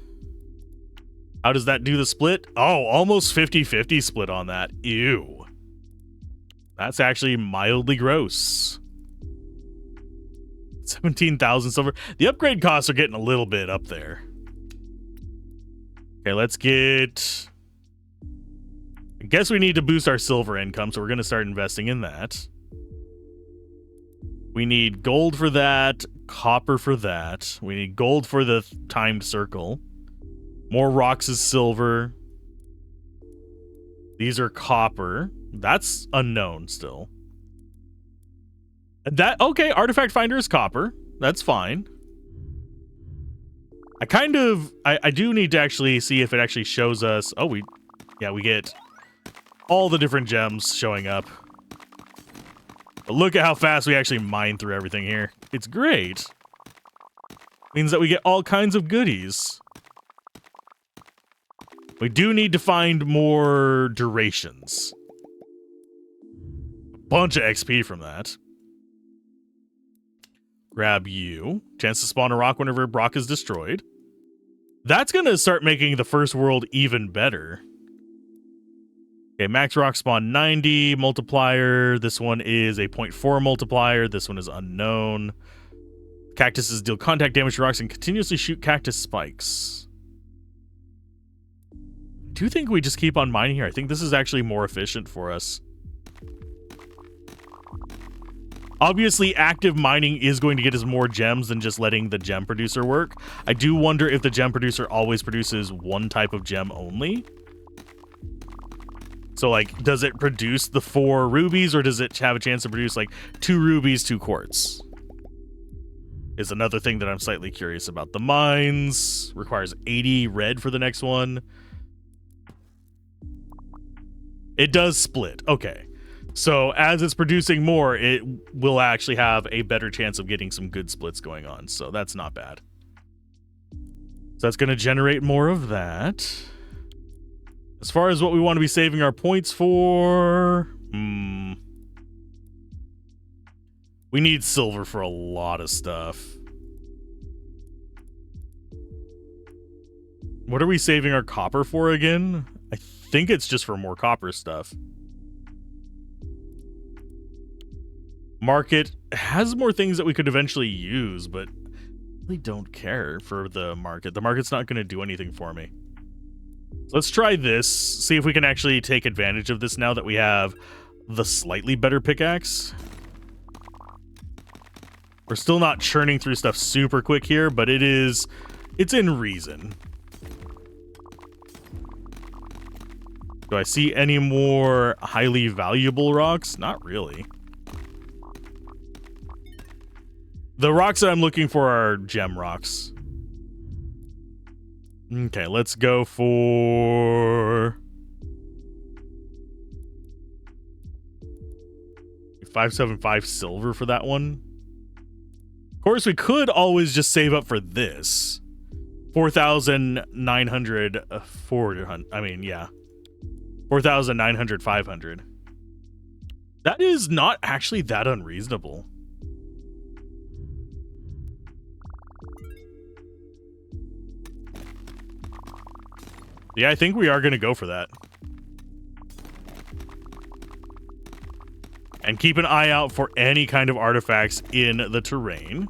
How does that do the split? Oh, almost 50-50 split on that. Ew. That's actually mildly gross. 17,000 silver. The upgrade costs are getting a little bit up there. Okay, let's get... I guess we need to boost our silver income, so we're going to start investing in that. We need gold for that, copper for that. We need gold for the timed circle. More rocks is silver. These are copper. That's unknown still. That, okay, artifact finder is copper. That's fine. I do need to actually see if it actually shows us. Oh, we get all the different gems showing up. But look at how fast we actually mine through everything here. It's great. Means that we get all kinds of goodies. We do need to find more durations. A bunch of XP from that. Grab you. Chance to spawn a rock whenever a rock is destroyed. That's going to start making the first world even better. Okay, max rock spawn 90 multiplier. This one is a 0.4 multiplier. This one is unknown. Cactuses deal contact damage to rocks and continuously shoot cactus spikes. I do think we just keep on mining here. I think this is actually more efficient for us. Obviously, active mining is going to get us more gems than just letting the gem producer work. I do wonder if the gem producer always produces one type of gem only. So, like, does it produce the 4 rubies, or does it have a chance to produce, like, 2 rubies, 2 quartz? Is another thing that I'm slightly curious about. The mines requires 80 red for the next one. It does split. Okay. So as it's producing more, it will actually have a better chance of getting some good splits going on. So that's not bad. So that's going to generate more of that. As far as what we want to be saving our points for, we need silver for a lot of stuff. What are we saving our copper for again? I think it's just for more copper stuff. Market has more things that we could eventually use, but I really don't care for the market. The market's not going to do anything for me. So let's try this, see if we can actually take advantage of this now that we have the slightly better pickaxe. We're still not churning through stuff super quick here, but it's in reason. Do I see any more highly valuable rocks? Not really. The rocks that I'm looking for are gem rocks. Okay, let's go for 575 silver for that one. Of course, we could always just save up for this. 4,900, 400, I mean, yeah. 4,900, 500. That is not actually that unreasonable. Yeah, I think we are going to go for that. And keep an eye out for any kind of artifacts in the terrain.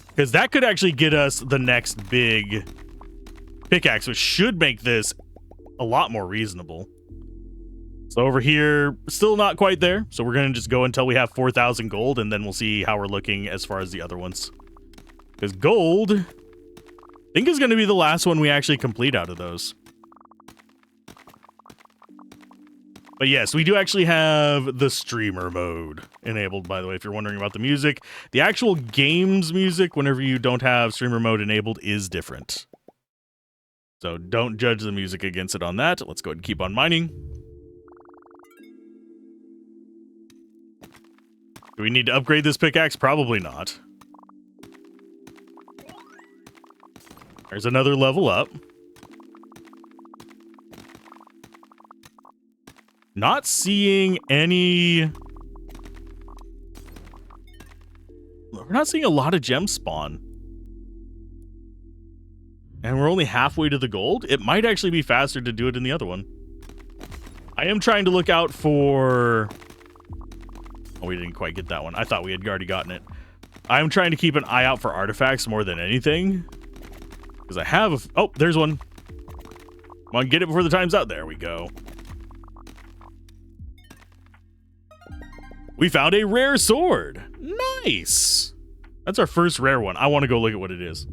Because that could actually get us the next big pickaxe, which should make this a lot more reasonable. So over here, still not quite there. So we're going to just go until we have 4,000 gold, and then we'll see how we're looking as far as the other ones. Because gold, I think, is going to be the last one we actually complete out of those. But yes, we do actually have the streamer mode enabled, by the way, if you're wondering about the music. The actual game's music, whenever you don't have streamer mode enabled, is different. So don't judge the music against it on that. Let's go ahead and keep on mining. Do we need to upgrade this pickaxe? Probably not. There's another level up. Not seeing any... We're not seeing a lot of gems spawn. And we're only halfway to the gold. It might actually be faster to do it in the other one. I am trying to look out for... Oh, we didn't quite get that one. I thought we had already gotten it. I'm trying to keep an eye out for artifacts more than anything. Because I have... Oh, there's one. Come on, get it before the time's out. There we go. We found a rare sword. Nice. That's our first rare one. I want to go look at what it is.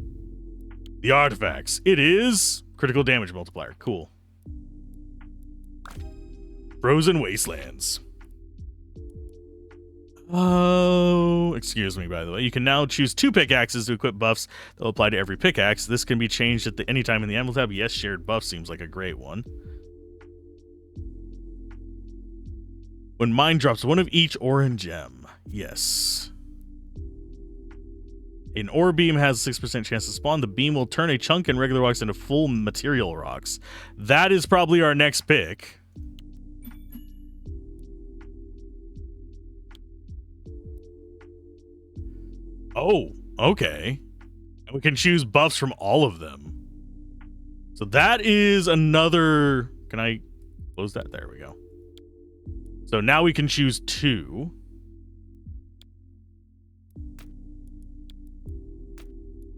The artifacts. It is critical damage multiplier. Cool. Frozen Wastelands. Oh, excuse me, by the way. You can now choose 2 pickaxes to equip buffs that will apply to every pickaxe. This can be changed at any time in the Anvil tab. Yes, shared buff seems like a great one. When mine drops one of each ore and gem. Yes. An ore beam has a 6% chance to spawn. The beam will turn a chunk in regular rocks into full material rocks. That is probably our next pick. Oh, okay. And we can choose buffs from all of them. So that is another... Can I close that? There we go. So now we can choose 2.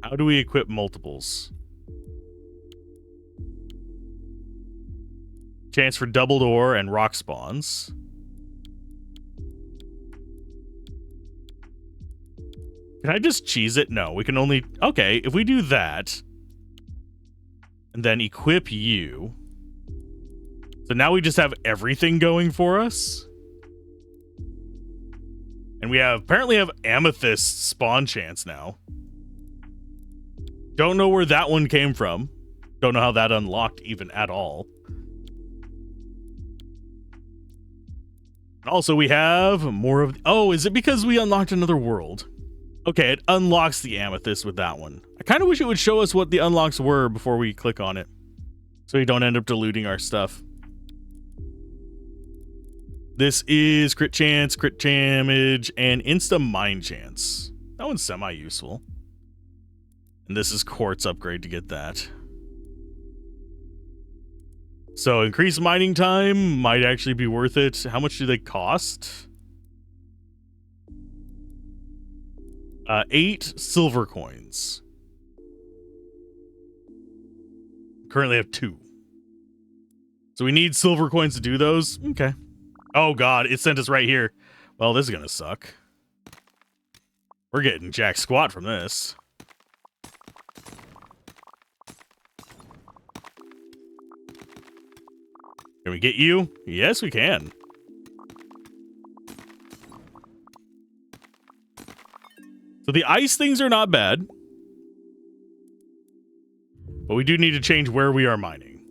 How do we equip multiples? Chance for double door and rock spawns. Can I just cheese it? No, we can only... Okay, if we do that, and then equip you. So now we just have everything going for us. And we apparently have amethyst spawn chance now. Don't know where that one came from. Don't know how that unlocked even at all. Also, we have more of... Oh, is it because we unlocked another world? Okay, it unlocks the amethyst with that one. I kind of wish it would show us what the unlocks were before we click on it, so we don't end up diluting our stuff. This is crit chance, crit damage, and insta mine chance. That one's semi-useful. And this is quartz upgrade to get that. So increased mining time might actually be worth it. How much do they cost? 8 silver coins. Currently have 2. So we need silver coins to do those? Okay. Oh god, it sent us right here. Well, this is gonna suck. We're getting jack squat from this. Can we get you? Yes, we can. So the ice things are not bad. But we do need to change where we are mining.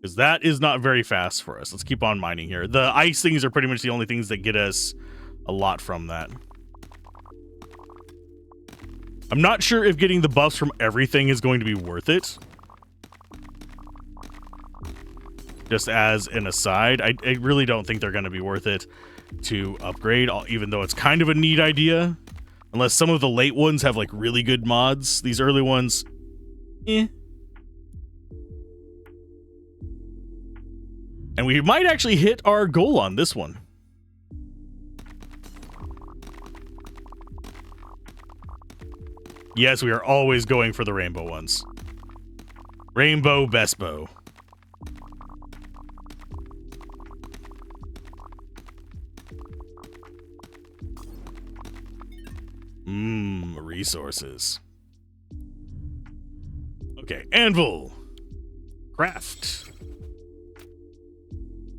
Because that is not very fast for us. Let's keep on mining here. The ice things are pretty much the only things that get us a lot from that. I'm not sure if getting the buffs from everything is going to be worth it. Just as an aside, I really don't think they're going to be worth it to upgrade, even though it's kind of a neat idea. Unless some of the late ones have like really good mods. These early ones, eh. And we might actually hit our goal on this one. Yes, we are always going for the rainbow ones. Rainbow best bow. Resources. Okay, anvil. Craft.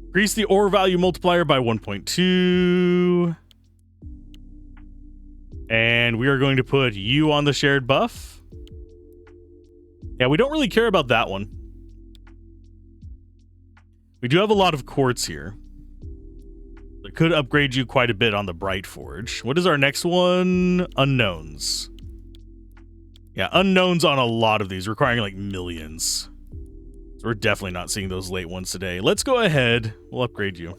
Increase the ore value multiplier by 1.2. And we are going to put you on the shared buff. Yeah, we don't really care about that one. We do have a lot of quartz here. It could upgrade you quite a bit on the Bright Forge. What is our next one? Unknowns. Yeah, unknowns on a lot of these, requiring like millions. So we're definitely not seeing those late ones today. Let's go ahead. We'll upgrade you.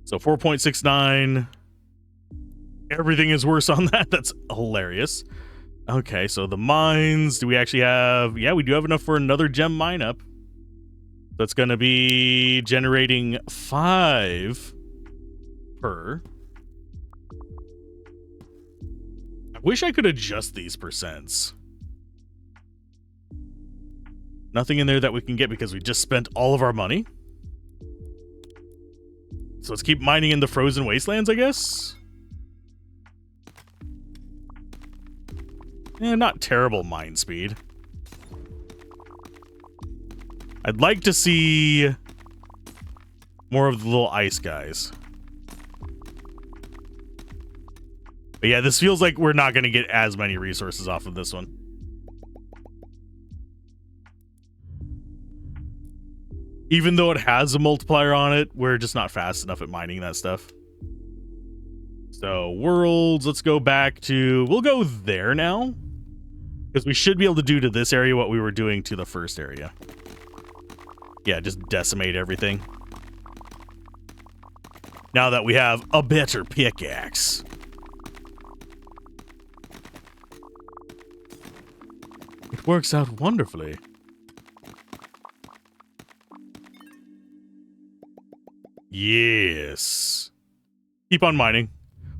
So 4.69. Everything is worse on that. That's hilarious. Okay, so the mines. Do we actually have... Yeah, we do have enough for another gem mine up. That's going to be generating 5 per. I wish I could adjust these percents. Nothing in there that we can get because we just spent all of our money. So let's keep mining in the frozen wastelands, I guess. Not terrible mine speed. I'd like to see more of the little ice guys. But yeah, this feels like we're not going to get as many resources off of this one. Even though it has a multiplier on it, we're just not fast enough at mining that stuff. So, worlds, let's go back to... We'll go there now. Because we should be able to do to this area what we were doing to the first area. Yeah, just decimate everything. Now that we have a better pickaxe. It works out wonderfully. Yes. Keep on mining.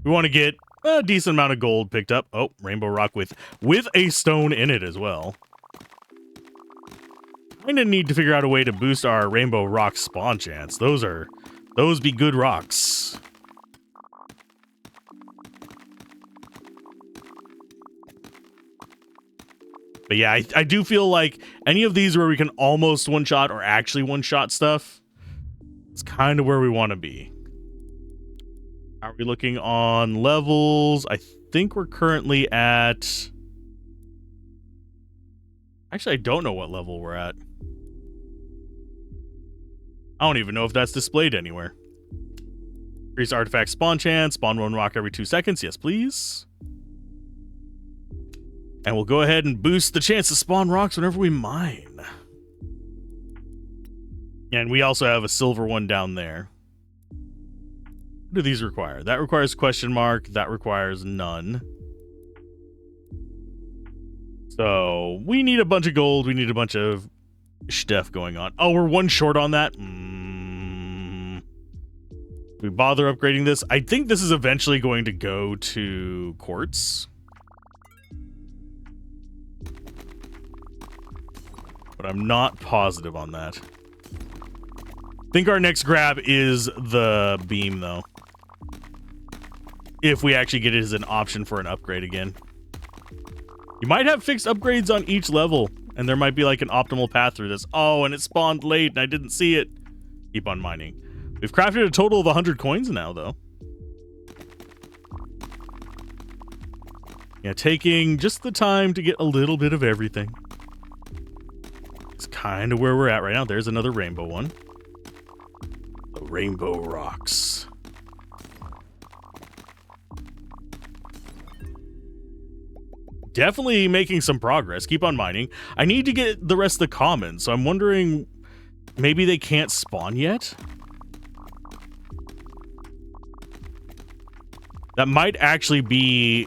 We want to get a decent amount of gold picked up. Oh, rainbow rock with a stone in it as well. Kind of need to figure out a way to boost our rainbow rock spawn chance. Those be good rocks. But yeah, I do feel like any of these where we can almost one-shot or actually one-shot stuff, it's kind of where we want to be. Are we looking on levels? I think we're currently at... Actually, I don't know what level we're at. I don't even know if that's displayed anywhere. Increase artifact spawn chance. Spawn one rock every 2 seconds. Yes, please. And we'll go ahead and boost the chance to spawn rocks whenever we mine. And we also have a silver one down there. What do these require? That requires question mark. That requires none. So we need a bunch of gold. We need a bunch of stuff going on. Oh, we're one short on that. We bother upgrading this. I think this is eventually going to go to quartz. But I'm not positive on that. I think our next grab is the beam, though. If we actually get it as an option for an upgrade again. You might have fixed upgrades on each level, and there might be like an optimal path through this. Oh, and it spawned late, and I didn't see it. Keep on mining. We've crafted a total of 100 coins now, though. Yeah, taking just the time to get a little bit of everything. It's kind of where we're at right now. There's another rainbow one. The rainbow rocks. Definitely making some progress. Keep on mining. I need to get the rest of the commons, so I'm wondering maybe they can't spawn yet? That might actually be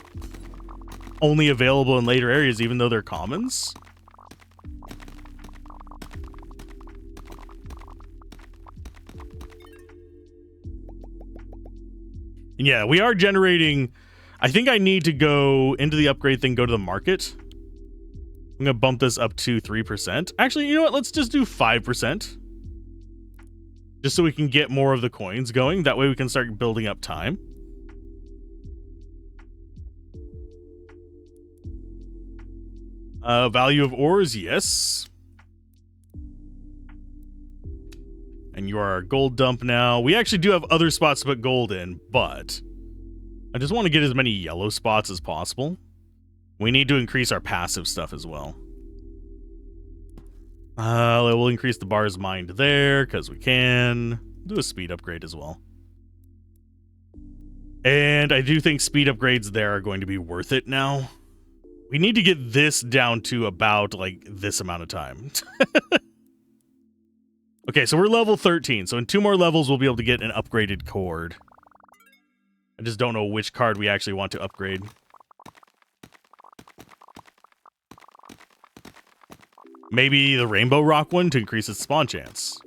only available in later areas, even though they're commons. And yeah, we are generating... I think I need to go into the upgrade thing, go to the market. I'm going to bump this up to 3%. Actually, you know what? Let's just do 5%. Just so we can get more of the coins going. That way we can start building up time. Value of ores, yes. And you are our gold dump now. We actually do have other spots to put gold in, but I just want to get as many yellow spots as possible. We need to increase our passive stuff as well. We'll increase the bars mined there because we can. Do a speed upgrade as well. And I do think speed upgrades there are going to be worth it now. We need to get this down to about like this amount of time. Okay, so we're level 13. So in 2 more levels, we'll be able to get an upgraded cord. I just don't know which card we actually want to upgrade. Maybe the rainbow rock one to increase its spawn chance.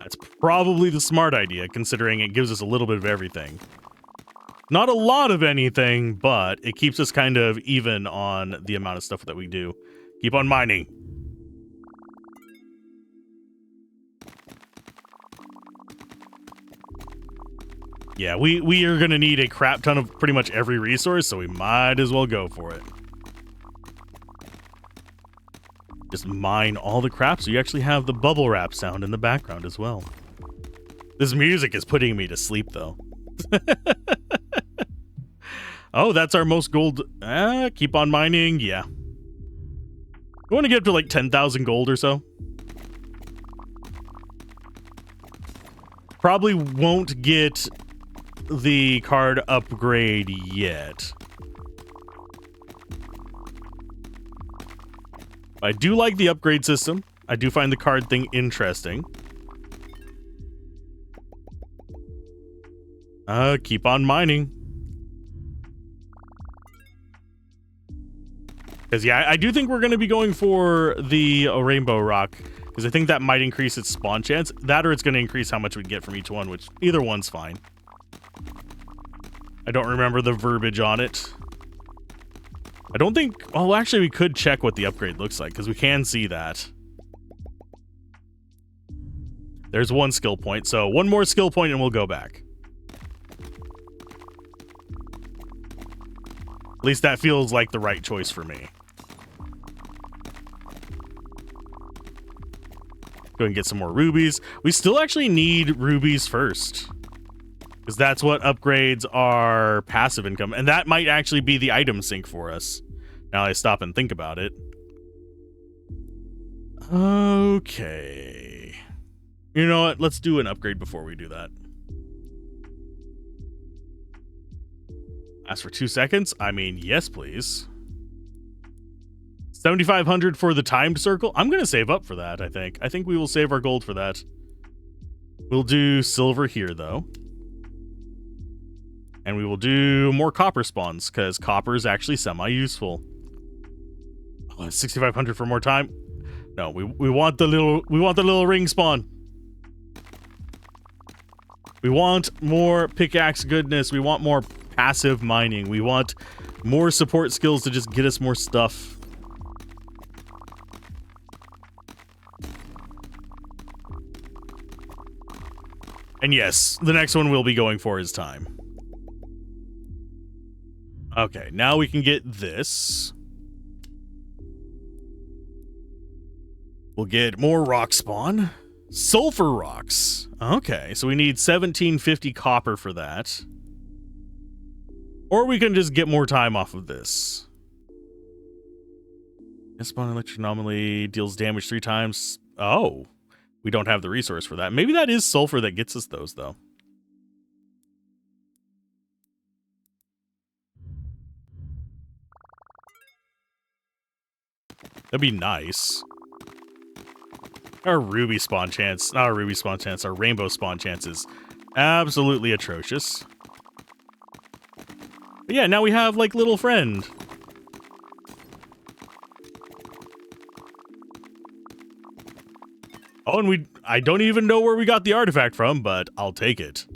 That's probably the smart idea, considering it gives us a little bit of everything. Not a lot of anything, but it keeps us kind of even on the amount of stuff that we do. Keep on mining. Yeah, we are going to need a crap ton of pretty much every resource, so we might as well go for it. Just mine all the crap so you actually have the bubble wrap sound in the background as well. This music is putting me to sleep, though. Oh, that's our most gold. Keep on mining. Yeah. We want to get up to like 10,000 gold or so. Probably won't get the card upgrade yet. I do like the upgrade system. I do find the card thing interesting. Keep on mining. Because, yeah, I do think we're going to be going for the rainbow rock, because I think that might increase its spawn chance. That or it's going to increase how much we get from each one, which either one's fine. I don't remember the verbiage on it. I don't think... Oh, actually, we could check what the upgrade looks like, because we can see that. There's one skill point, so one more skill point and we'll go back. At least that feels like the right choice for me. Go and get some more rubies. We still actually need rubies first, because that's what upgrades our passive income, and that might actually be the item sink for us. Now I stop and think about it. Okay. You know what? Let's do an upgrade before we do that. Ask for 2 seconds? I mean, yes, please. 7,500 for the timed circle. I'm going to save up for that, I think. I think we will save our gold for that. We'll do silver here, though. And we will do more copper spawns, because copper is actually semi-useful. Oh, 6,500 for more time. No, we want the little ring spawn. We want more pickaxe goodness. We want more passive mining. We want more support skills to just get us more stuff. And yes, the next one we'll be going for is time. Okay, now we can get this. We'll get more rock spawn. Sulfur rocks. Okay, so we need 1750 copper for that. Or we can just get more time off of this. Spawn electric anomaly deals damage 3 times. Oh, we don't have the resource for that. Maybe that is sulfur that gets us those, though. That'd be nice. Our ruby spawn chance, not our ruby spawn chance, our rainbow spawn chances, absolutely atrocious. But yeah, now we have, like, little friend. Oh, and I don't even know where we got the artifact from, but I'll take it.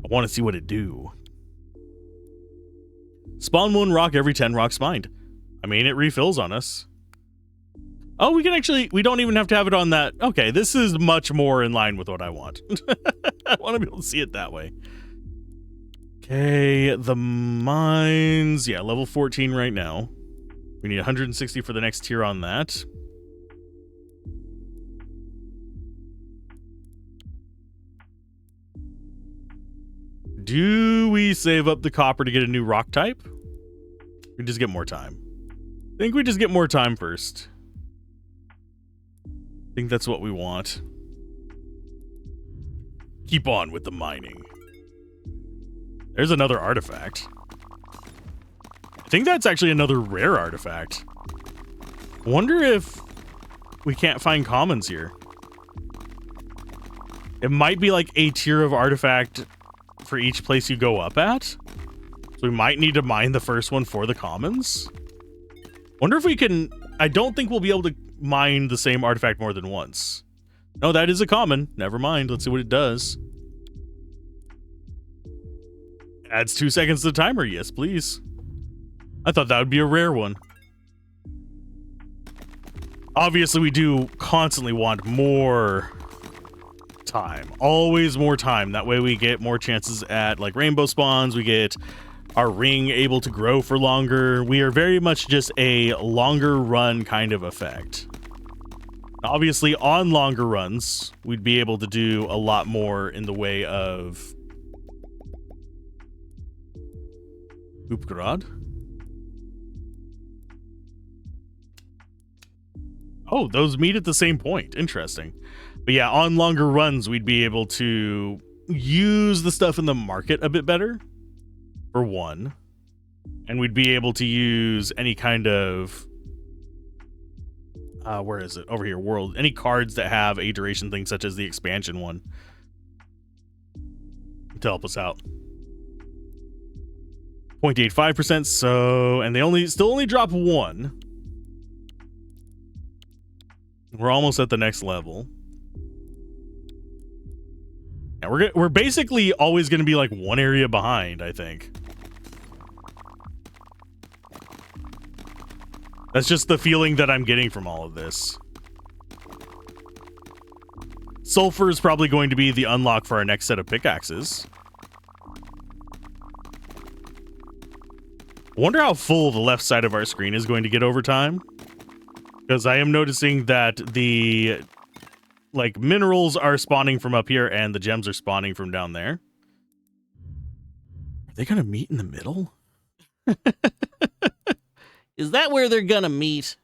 I want to see what it do. Spawn 1 rock every 10 rocks mined. I mean, it refills on us. Oh, we can actually, we don't even have to have it on that. Okay, this is much more in line with what I want. I want to be able to see it that way. Okay, the mines. Yeah, level 14 right now. We need 160 for the next tier on that. Do we save up the copper to get a new rock type? We just get more time. I think we just get more time first. I think that's what we want. Keep on with the mining. There's another artifact. I think that's actually another rare artifact. Wonder if we can't find commons here. It might be like a tier of artifact for each place you go up at. So we might need to mine the first one for the commons. Wonder if we can... I don't think we'll be able to mine the same artifact more than once. No, that is a common. Never mind. Let's see what it does. Adds 2 seconds to the timer. Yes, please. I thought that would be a rare one. Obviously, we do constantly want more time. Always more time. That way we get more chances at, like, rainbow spawns. We get our ring able to grow for longer. We are very much just a longer run kind of effect. Obviously, on longer runs, we'd be able to do a lot more in the way of... Oopgrad? Oh, those meet at the same point. Interesting. But yeah, on longer runs, we'd be able to use the stuff in the market a bit better, for one. And we'd be able to use any kind of... where is it? Over here, world. Any cards that have a duration thing, such as the expansion one, to help us out. 0.85%. So, and they still only drop 1. We're almost at the next level. And we're basically always going to be like one area behind, I think. That's just the feeling that I'm getting from all of this. Sulfur is probably going to be the unlock for our next set of pickaxes. I wonder how full the left side of our screen is going to get over time. Because I am noticing that the minerals are spawning from up here and the gems are spawning from down there. Are they going to meet in the middle? Is that where they're gonna meet?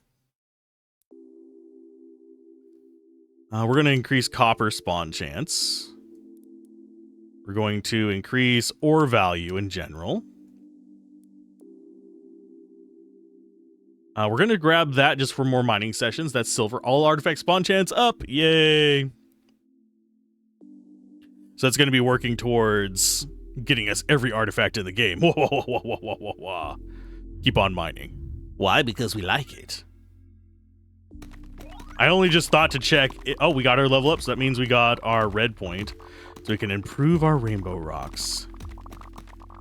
We're going to increase copper spawn chance. We're going to increase ore value in general. We're going to grab that just for more mining sessions. That's silver. All artifact spawn chance up. Yay. So that's going to be working towards getting us every artifact in the game. Whoa, whoa, whoa, whoa, whoa, whoa, whoa. Keep on mining. Why? Because we like it. I only just thought to check. Oh, we got our level up, so that means we got our red point. So we can improve our rainbow rocks.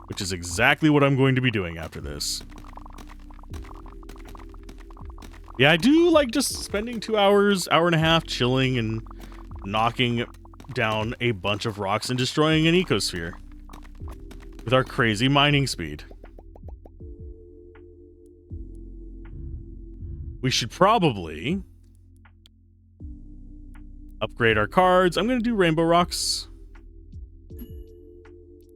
Which is exactly what I'm going to be doing after this. Yeah, I do like just spending 2 hours, hour and a half, chilling and knocking down a bunch of rocks and destroying an ecosphere. With our crazy mining speed. We should probably upgrade our cards. I'm going to do rainbow rocks.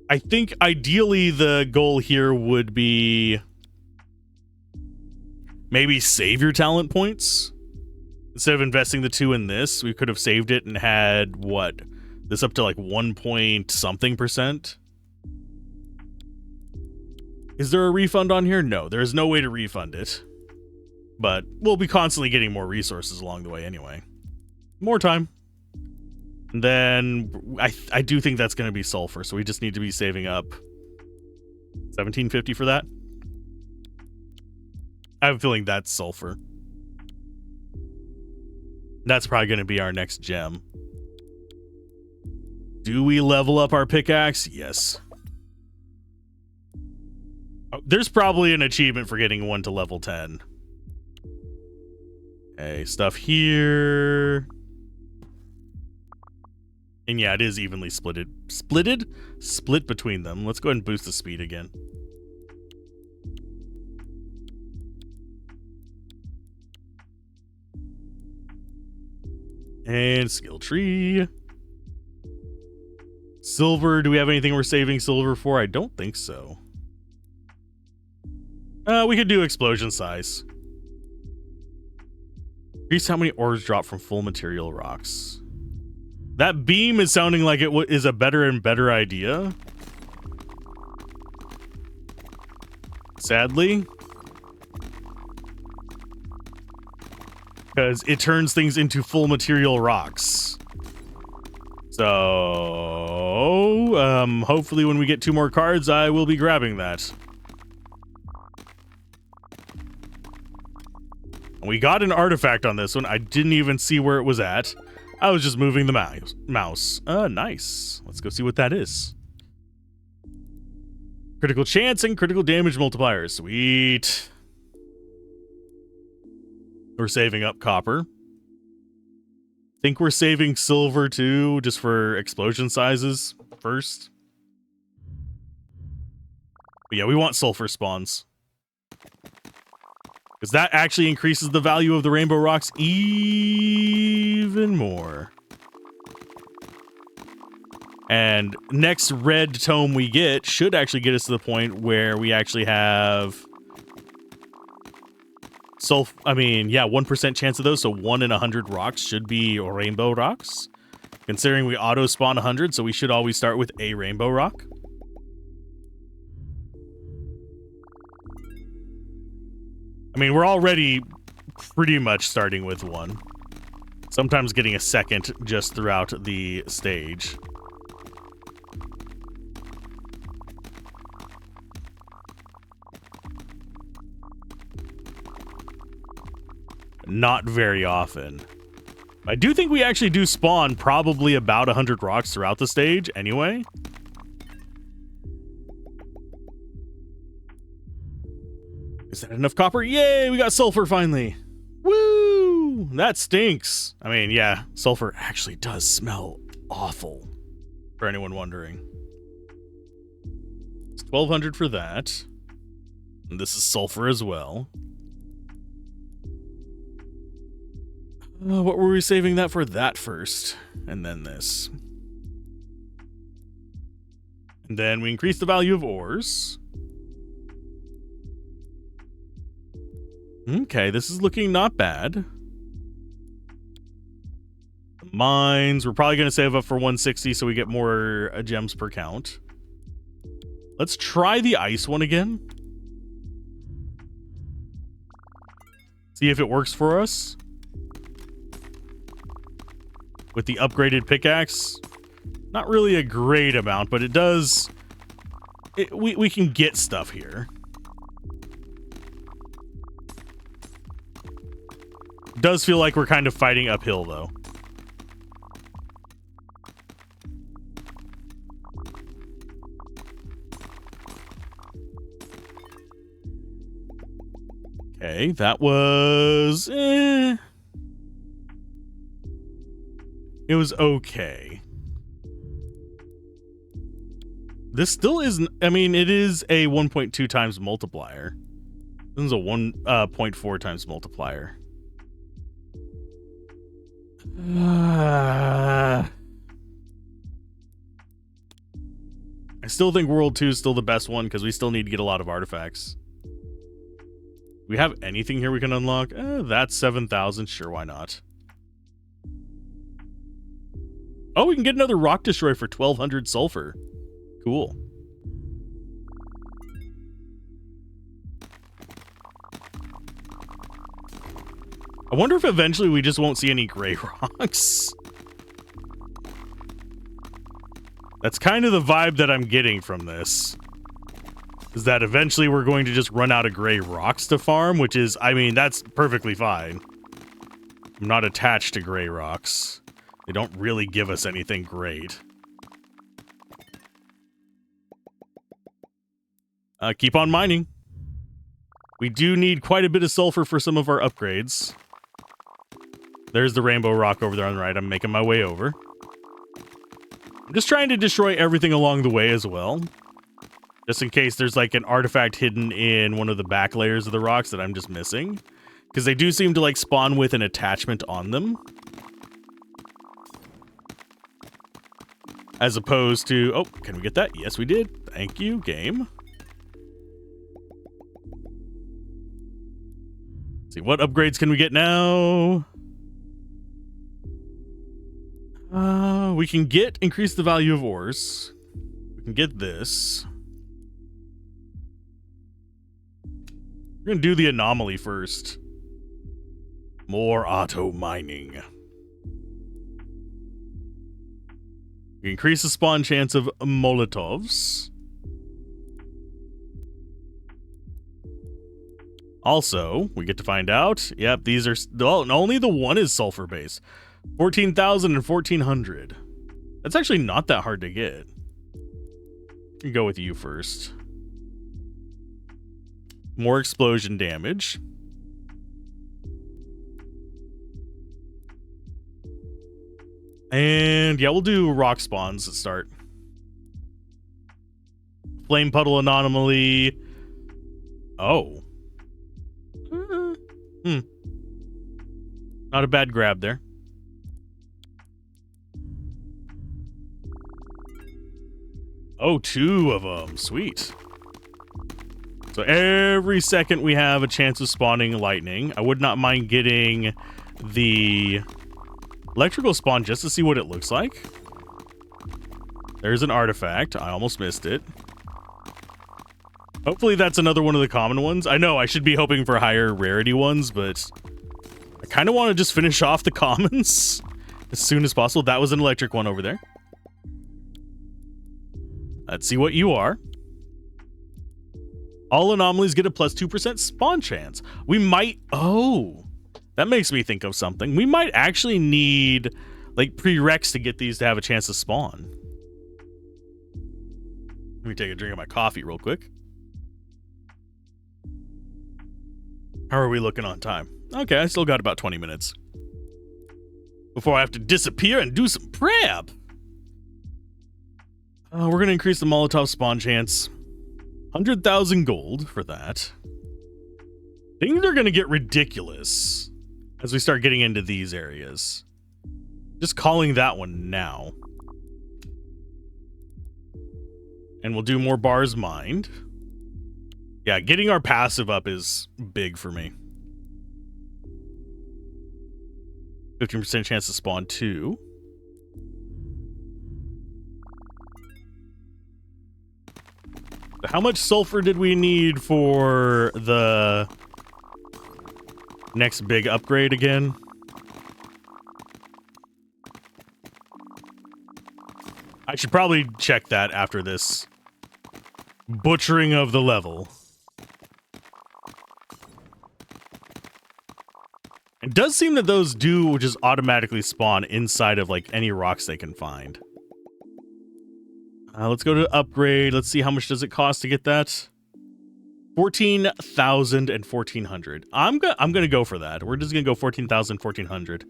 I think ideally the goal here would be maybe save your talent points. Instead of investing the 2 in this, we could have saved it and had, what, this up to like 1 point something percent. Is there a refund on here? No, there is no way to refund it. But we'll be constantly getting more resources along the way anyway. More time. And then I do think that's going to be sulfur, so we just need to be saving up 1750 for that. I have a feeling that's sulfur. That's probably going to be our next gem. Do we level up our pickaxe? Yes. Oh, there's probably an achievement for getting one to level 10. Okay, stuff here. And yeah, it is evenly split between them. Let's go ahead and boost the speed again. And skill tree. Silver, do we have anything we're saving silver for? I don't think so. We could do explosion size. Increase how many ores drop from full material rocks. That beam is sounding like it is a better and better idea. Sadly. Because it turns things into full material rocks. So, hopefully when we get 2 more cards, I will be grabbing that. We got an artifact on this one. I didn't even see where it was at. I was just moving the mouse. Nice. Let's go see what that is. Critical chance and critical damage multiplier. Sweet. We're saving up copper. Think we're saving silver too, just for explosion sizes first. But yeah, we want sulfur spawns. Because that actually increases the value of the rainbow rocks even more. And next red tome we get should actually get us to the point where we actually have 1% chance of those. So 1 in 100 rocks should be rainbow rocks. Considering we auto spawn 100, so we should always start with a rainbow rock. I mean, we're already pretty much starting with 1. Sometimes getting a second just throughout the stage. not very often. I do think we actually do spawn probably about 100 rocks throughout the stage anyway. Is that enough copper? Yay, we got sulfur finally. Woo! That stinks. I mean, yeah, sulfur actually does smell awful, for anyone wondering. It's 1,200 for that. And this is sulfur as well. What were we saving that for? That first, and then this. And then we increase the value of ores. Okay, this is looking not bad. Mines, we're probably going to save up for 160 so we get more gems per count. Let's try the ice one again. See if it works for us. With the upgraded pickaxe. Not really a great amount, but it does... we can get stuff here. Does feel like we're kind of fighting uphill, though. Okay, that was... It was okay. This still isn't... I mean, it is a 1.2 times multiplier. This is a 1.4 times multiplier. I still think World 2 is still the best one because we still need to get a lot of artifacts. We have anything here we can unlock? That's 7,000. Sure, why not? Oh, we can get another rock destroy for 1,200 sulfur. Cool. I wonder if eventually we just won't see any gray rocks. That's kind of the vibe that I'm getting from this. Is that eventually we're going to just run out of gray rocks to farm, which is, I mean, that's perfectly fine. I'm not attached to gray rocks. They don't really give us anything great. Keep on mining. We do need quite a bit of sulfur for some of our upgrades. There's the rainbow rock over there on the right. I'm making my way over. I'm just trying to destroy everything along the way as well. Just in case there's like an artifact hidden in one of the back layers of the rocks that I'm just missing. Because they do seem to like spawn with an attachment on them. As opposed to... Oh, can we get that? Yes, we did. Thank you, game. Let's see, what upgrades can we get now? We can increase the value of ores. We can get this. We're going to do the anomaly first. More auto mining. We increase the spawn chance of Molotovs. Also, we get to find out, yep, these are, well, only the one is sulfur based. 14,000 and 1,400. That's actually not that hard to get. We can go with you first. More explosion damage. And yeah, we'll do rock spawns at start. Flame puddle anomaly. Oh. Not a bad grab there. Oh, 2 of them. Sweet. So every second we have a chance of spawning lightning. I would not mind getting the electrical spawn just to see what it looks like. There's an artifact. I almost missed it. Hopefully that's another one of the common ones. I know I should be hoping for higher rarity ones, but I kind of want to just finish off the commons as soon as possible. That was an electric one over there. Let's see what you are. All anomalies get a plus 2% spawn chance. We might... Oh. That makes me think of something. We might actually need, like, prereqs to get these to have a chance to spawn. Let me take a drink of my coffee real quick. How are we looking on time? Okay, I still got about 20 minutes. Before I have to disappear and do some prep. We're going to increase the Molotov spawn chance. 100,000 gold for that. Things are going to get ridiculous as we start getting into these areas. Just calling that one now. And we'll do more bars mined. Yeah, getting our passive up is big for me. 15% chance to spawn 2. How much sulfur did we need for the next big upgrade again? I should probably check that after this butchering of the level. It does seem that those do just automatically spawn inside of like any rocks they can find. Let's go to upgrade. Let's see how much does it cost to get that. 14,000 and 1,400. I'm gonna go for that. We're just gonna go 14,000, 1,400.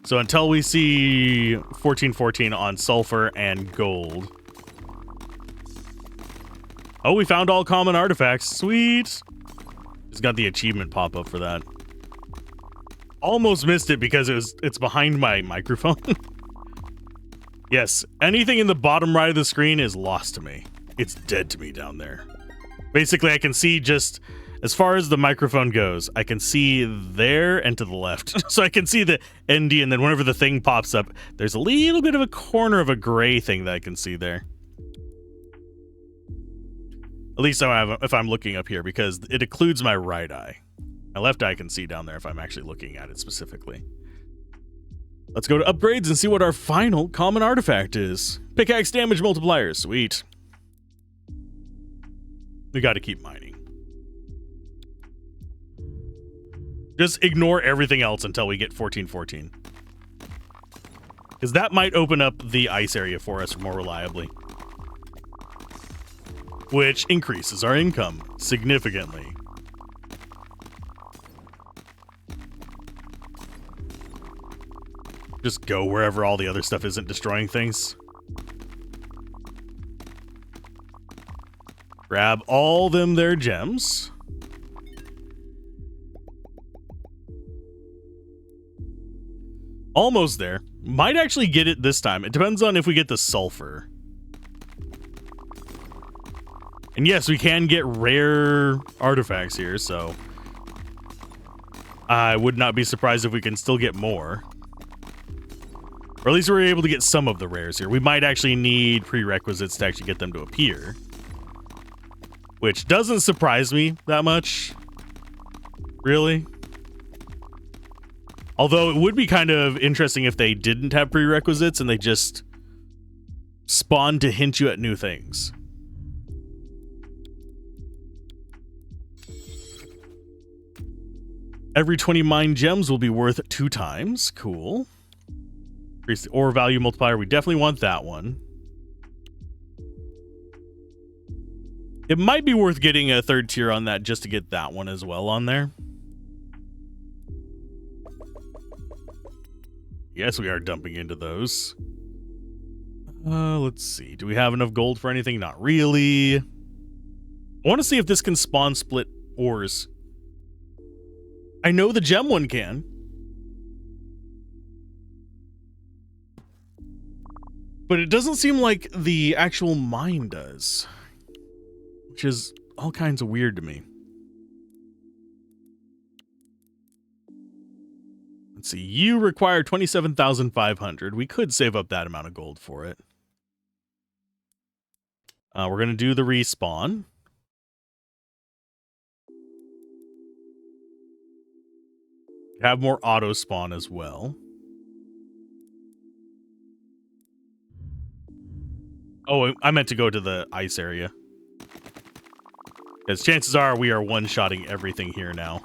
So until we see 1414 on sulfur and gold. Oh, we found all common artifacts. Sweet. Just got the achievement pop up for that. Almost missed it because it's behind my microphone. Yes, anything in the bottom right of the screen is lost to me. It's dead to me down there. Basically, I can see just as far as the microphone goes, I can see there and to the left. So I can see the ND, and then whenever the thing pops up, there's a little bit of a corner of a gray thing that I can see there. At least if I'm looking up here, because it occludes my right eye. My left eye can see down there if I'm actually looking at it specifically. Let's go to upgrades and see what our final common artifact is. Pickaxe damage multiplier. Sweet. We got to keep mining. Just ignore everything else until we get 1414. Because that might open up the ice area for us more reliably. Which increases our income significantly. Just go wherever all the other stuff isn't destroying things. Grab all them there gems. Almost there. Might actually get it this time. It depends on if we get the sulfur. And yes, we can get rare artifacts here, so I would not be surprised if we can still get more. Or at least we're able to get some of the rares here. We might actually need prerequisites to actually get them to appear. Which doesn't surprise me that much. Really. Although it would be kind of interesting if they didn't have prerequisites and they just spawned to hint you at new things. Every 20 mined gems will be worth 2 times. Cool. Increase the ore value multiplier. We definitely want that one. It might be worth getting a 3rd tier on that just to get that one as well on there. Yes, we are dumping into those. Let's see. Do we have enough gold for anything? Not really. I want to see if this can spawn split ores. I know the gem one can. But it doesn't seem like the actual mine does. Which is all kinds of weird to me. Let's see. You require 27,500. We could save up that amount of gold for it. We're going to do the respawn. Have more auto spawn as well. Oh, I meant to go to the ice area. Because chances are we are one-shotting everything here now.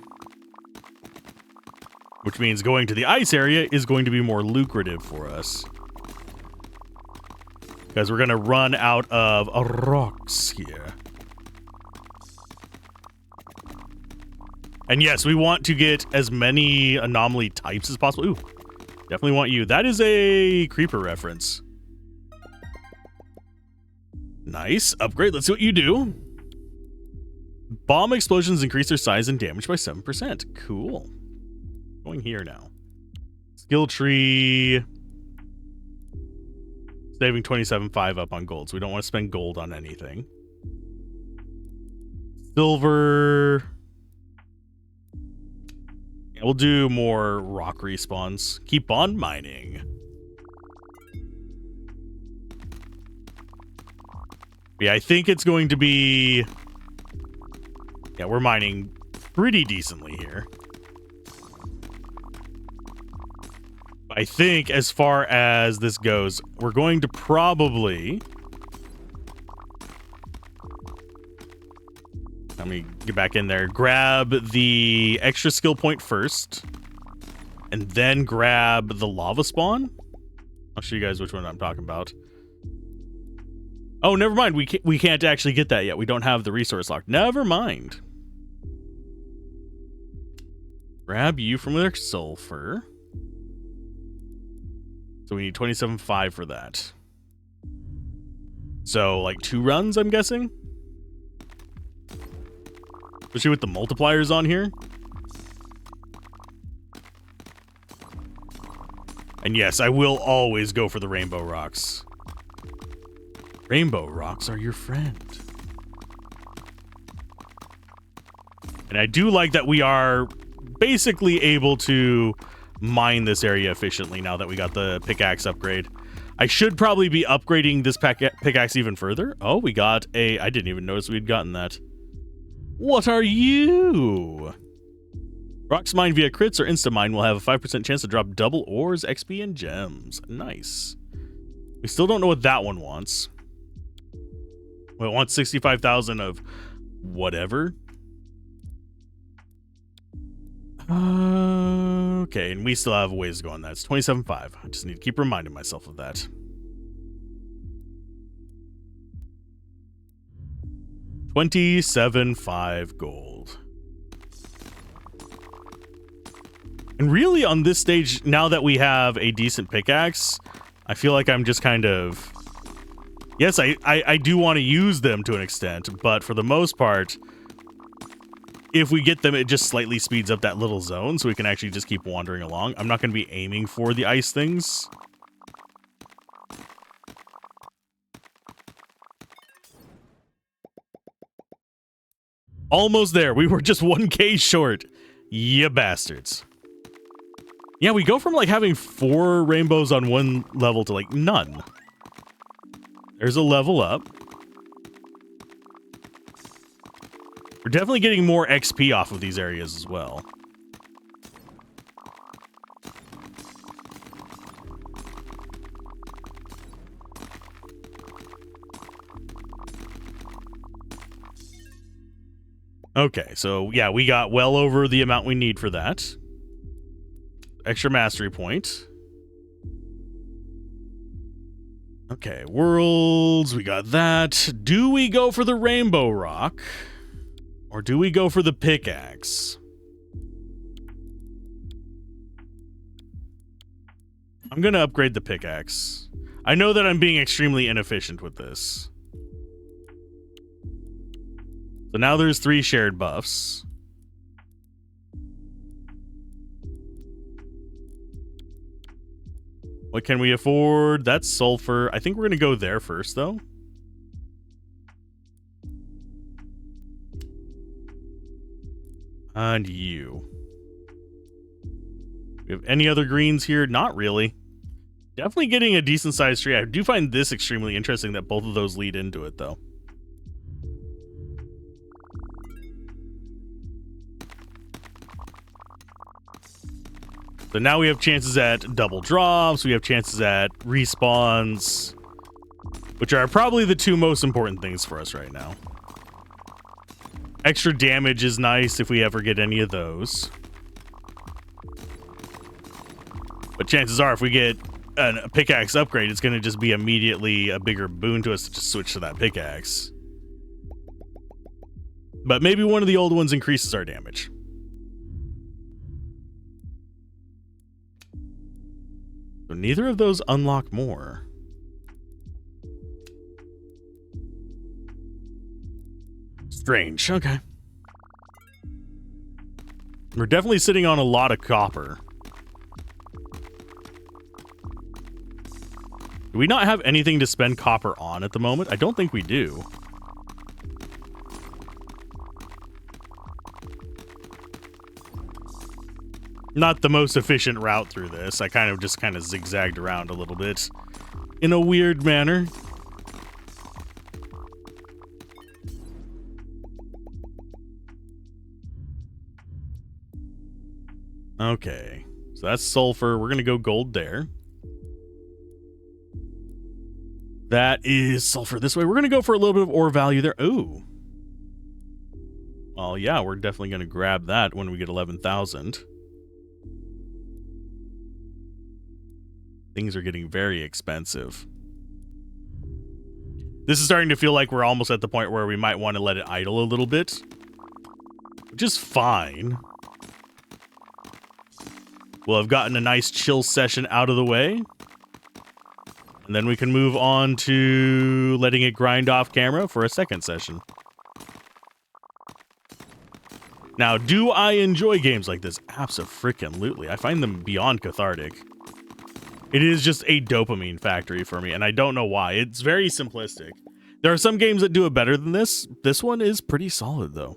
Which means going to the ice area is going to be more lucrative for us. Because we're going to run out of rocks here. And yes, we want to get as many anomaly types as possible. Ooh, definitely want you. That is a creeper reference. Nice. Upgrade. Let's see what you do. Bomb explosions increase their size and damage by 7%. Cool. Going here now. Skill tree. Saving 27.5 up on gold, so we don't want to spend gold on anything. Silver. Yeah, we'll do more rock respawns. Keep on mining. Yeah, I think it's going to be... Yeah, we're mining pretty decently here. I think as far as this goes, we're going to probably... Let me get back in there. Grab the extra skill point first. And then grab the lava spawn. I'll show you guys which one I'm talking about. Oh, never mind. We can't actually get that yet. We don't have the resource lock. Never mind. Grab you from their sulfur. So we need 27.5 for that. So, like 2 runs, I'm guessing? Especially with the multipliers on here. And yes, I will always go for the rainbow rocks. Rainbow rocks are your friend. And I do like that we are basically able to mine this area efficiently now that we got the pickaxe upgrade. I should probably be upgrading this pickaxe even further. Oh, we got a... I didn't even notice we'd gotten that. What are you? Rocks mined via crits or insta-mine will have a 5% chance to drop double ores, XP, and gems. Nice. We still don't know what that one wants. Well, it wants 65,000 of whatever. Okay, and we still have a ways to go on that. It's 27.5. I just need to keep reminding myself of that. 27.5 gold. And really on this stage, now that we have a decent pickaxe, I feel like I'm just kind of... Yes, I do want to use them to an extent, but for the most part, if we get them, it just slightly speeds up that little zone so we can actually just keep wandering along. I'm not going to be aiming for the ice things. Almost there. We were just 1K short. Ya bastards. Yeah, we go from like having 4 rainbows on one level to like none. There's a level up. We're definitely getting more XP off of these areas as well. Okay, so yeah, we got well over the amount we need for that. Extra mastery point. Okay, worlds, we got that. Do we go for the rainbow rock? Or do we go for the pickaxe? I'm gonna upgrade the pickaxe. I know that I'm being extremely inefficient with this. So now there's 3 shared buffs. What can we afford? That's sulfur. I think we're gonna go there first, though. And you. We have any other greens here? Not really. Definitely getting a decent sized tree. I do find this extremely interesting that both of those lead into it, though. So now we have chances at double drops, we have chances at respawns, which are probably the 2 most important things for us right now. Extra damage is nice if we ever get any of those. But chances are, if we get a pickaxe upgrade, it's going to just be immediately a bigger boon to us to just switch to that pickaxe. But maybe one of the old ones increases our damage. So neither of those unlock more. Strange. Okay. We're definitely sitting on a lot of copper. Do we not have anything to spend copper on at the moment? I don't think we do. Not the most efficient route through this. I kind of zigzagged around a little bit in a weird manner. Okay, so that's sulfur. We're gonna go gold there. That is sulfur this way. We're gonna go for a little bit of ore value there. Ooh. Well, yeah, we're definitely gonna grab that when we get 11,000. Things are getting very expensive. This is starting to feel like we're almost at the point where we might want to let it idle a little bit, which is fine. We'll have gotten a nice chill session out of the way. And then we can move on to letting it grind off camera for a second session. Now, do I enjoy games like this? Abso-freaking-lutely. I find them beyond cathartic. It is just a dopamine factory for me, and I don't know why. It's very simplistic. There are some games that do it better than this. This one is pretty solid, though.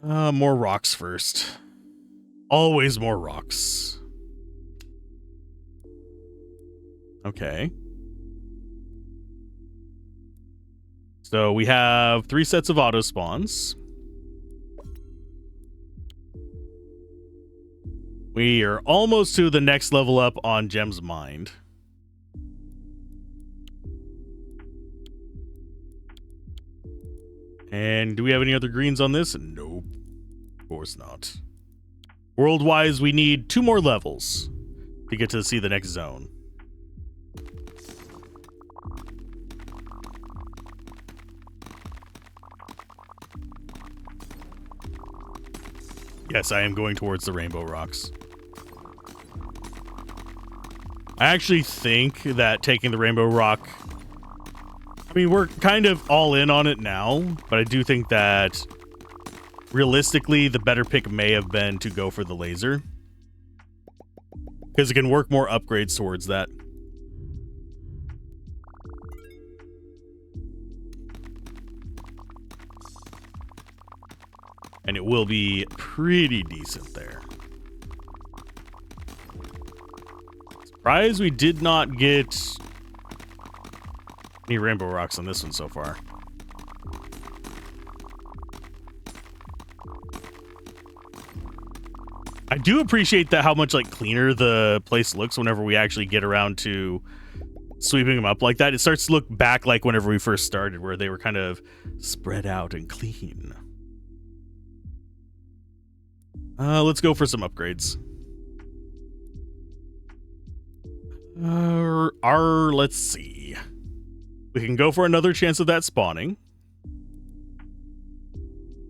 More rocks first. Always more rocks. Okay. So we have 3 sets of auto spawns. We are almost to the next level up on Gem's Mind. And do we have any other greens on this? Nope. Of course not. World-wise, we need 2 more levels to get to see the next zone. Yes, I am going towards the rainbow rocks. I actually think that taking the rainbow rock... I mean, we're kind of all in on it now, but I do think that realistically, the better pick may have been to go for the laser. Because it can work more upgrades towards that. And it will be pretty decent there. Surprised we did not get any rainbow rocks on this one so far. I do appreciate that how much like cleaner the place looks whenever we actually get around to sweeping them up like that. It starts to look back like whenever we first started, where they were kind of spread out and clean. Let's go for some upgrades. Let's see. We can go for another chance of that spawning.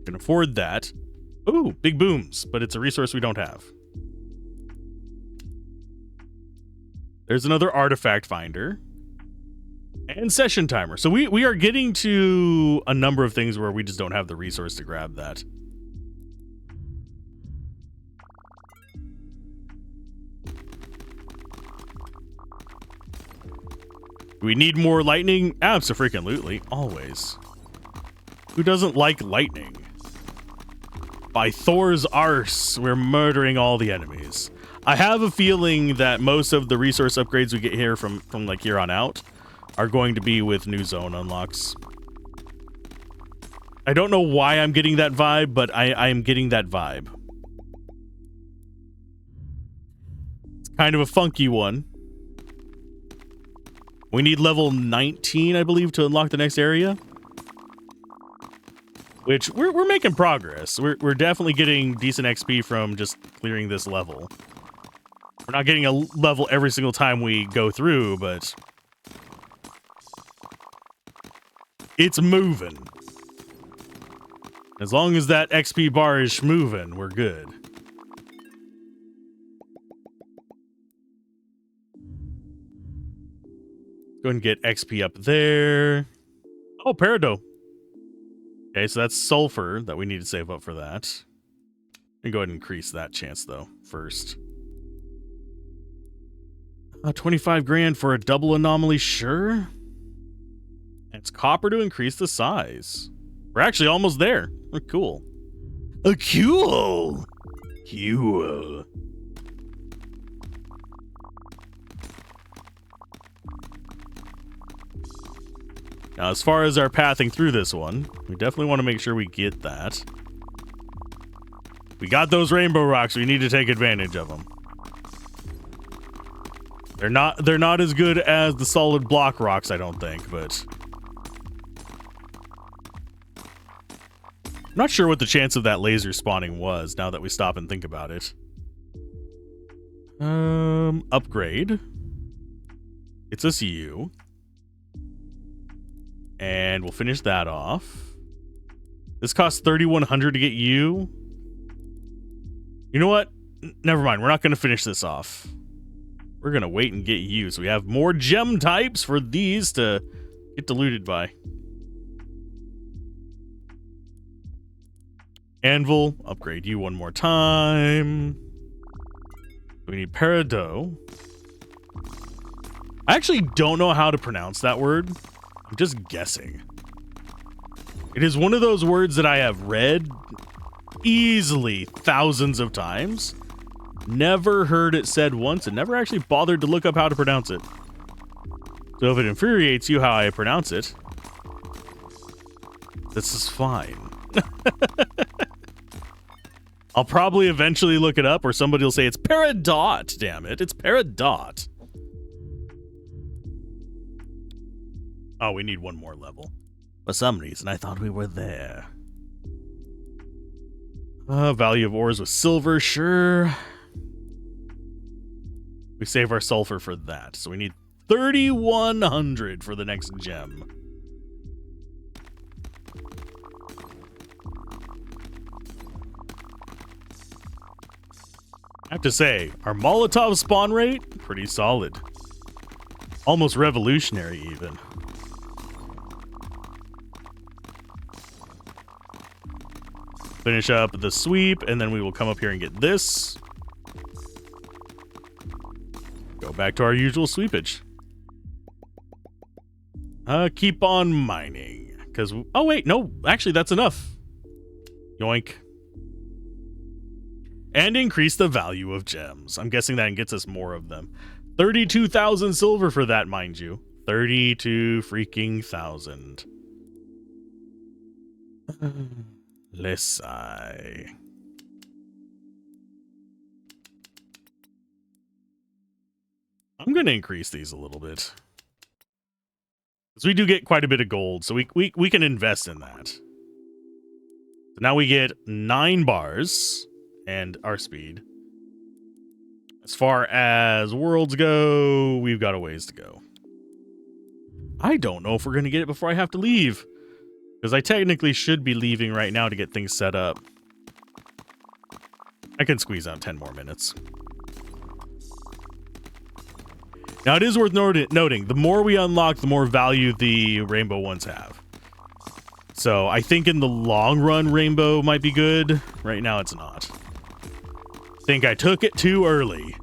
Can afford that. Ooh, big booms, but it's a resource we don't have. There's another artifact finder. And session timer. So we are getting to a number of things where we just don't have the resource to grab that. Do we need more lightning? Abso-freaking-lutely. Always. Who doesn't like lightning? By Thor's arse, we're murdering all the enemies. I have a feeling that most of the resource upgrades we get here from like here on out are going to be with new zone unlocks. I don't know why I'm getting that vibe, but I am getting that vibe. It's kind of a funky one. We need level 19, I believe, to unlock the next area. Which, we're making progress. We're definitely getting decent XP from just clearing this level. We're not getting a level every single time we go through, but... it's moving. As long as that XP bar is moving, we're good. Go ahead and get XP up there. Oh, peridot. Okay, so that's sulfur that we need to save up for that. And go ahead and increase that chance, though, first. 25 grand for a double anomaly, sure. And it's copper to increase the size. We're actually almost there. We're cool. Cool. Cool. Now, as far as our pathing through this one, we definitely want to make sure we get that. We got those rainbow rocks. We need to take advantage of them. They're not as good as the solid block rocks, I don't think, but I'm not sure what the chance of that laser spawning was now that we stop and think about it. Upgrade. It's a CU. And we'll finish that off. This costs 3,100 to get you. You know what? Never mind. We're not going to finish this off. We're going to wait and get you. So we have more gem types for these to get diluted by. Anvil. Upgrade you one more time. We need peridot. I actually don't know how to pronounce that word. I'm just guessing. It is one of those words that I have read easily thousands of times. Never heard it said once and never actually bothered to look up how to pronounce it. So if it infuriates you how I pronounce it, this is fine. I'll probably eventually look it up or somebody will say it's peridot, damn it. It's peridot. Oh, we need one more level. For some reason, I thought we were there. Value of ores with silver, sure. We save our sulfur for that. So we need 3,100 for the next gem. I have to say, our Molotov spawn rate, pretty solid. Almost revolutionary, even. Finish up the sweep, and then we will come up here and get this. Go back to our usual sweepage. Keep on mining. Because, oh wait, no, actually that's enough. Yoink. And increase the value of gems. I'm guessing that gets us more of them. 32,000 silver for that, mind you. 32 freaking thousand. Let's see. I'm going to increase these a little bit. Because we do get quite a bit of gold, so we can invest in that. So now we get 9 bars and our speed. As far as worlds go, we've got a ways to go. I don't know if we're going to get it before I have to leave. Because I technically should be leaving right now to get things set up. I can squeeze out 10 more minutes. Now, it is worth noting, the more we unlock, the more value the rainbow ones have. So, I think in the long run, rainbow might be good. Right now, it's not. I think I took it too early.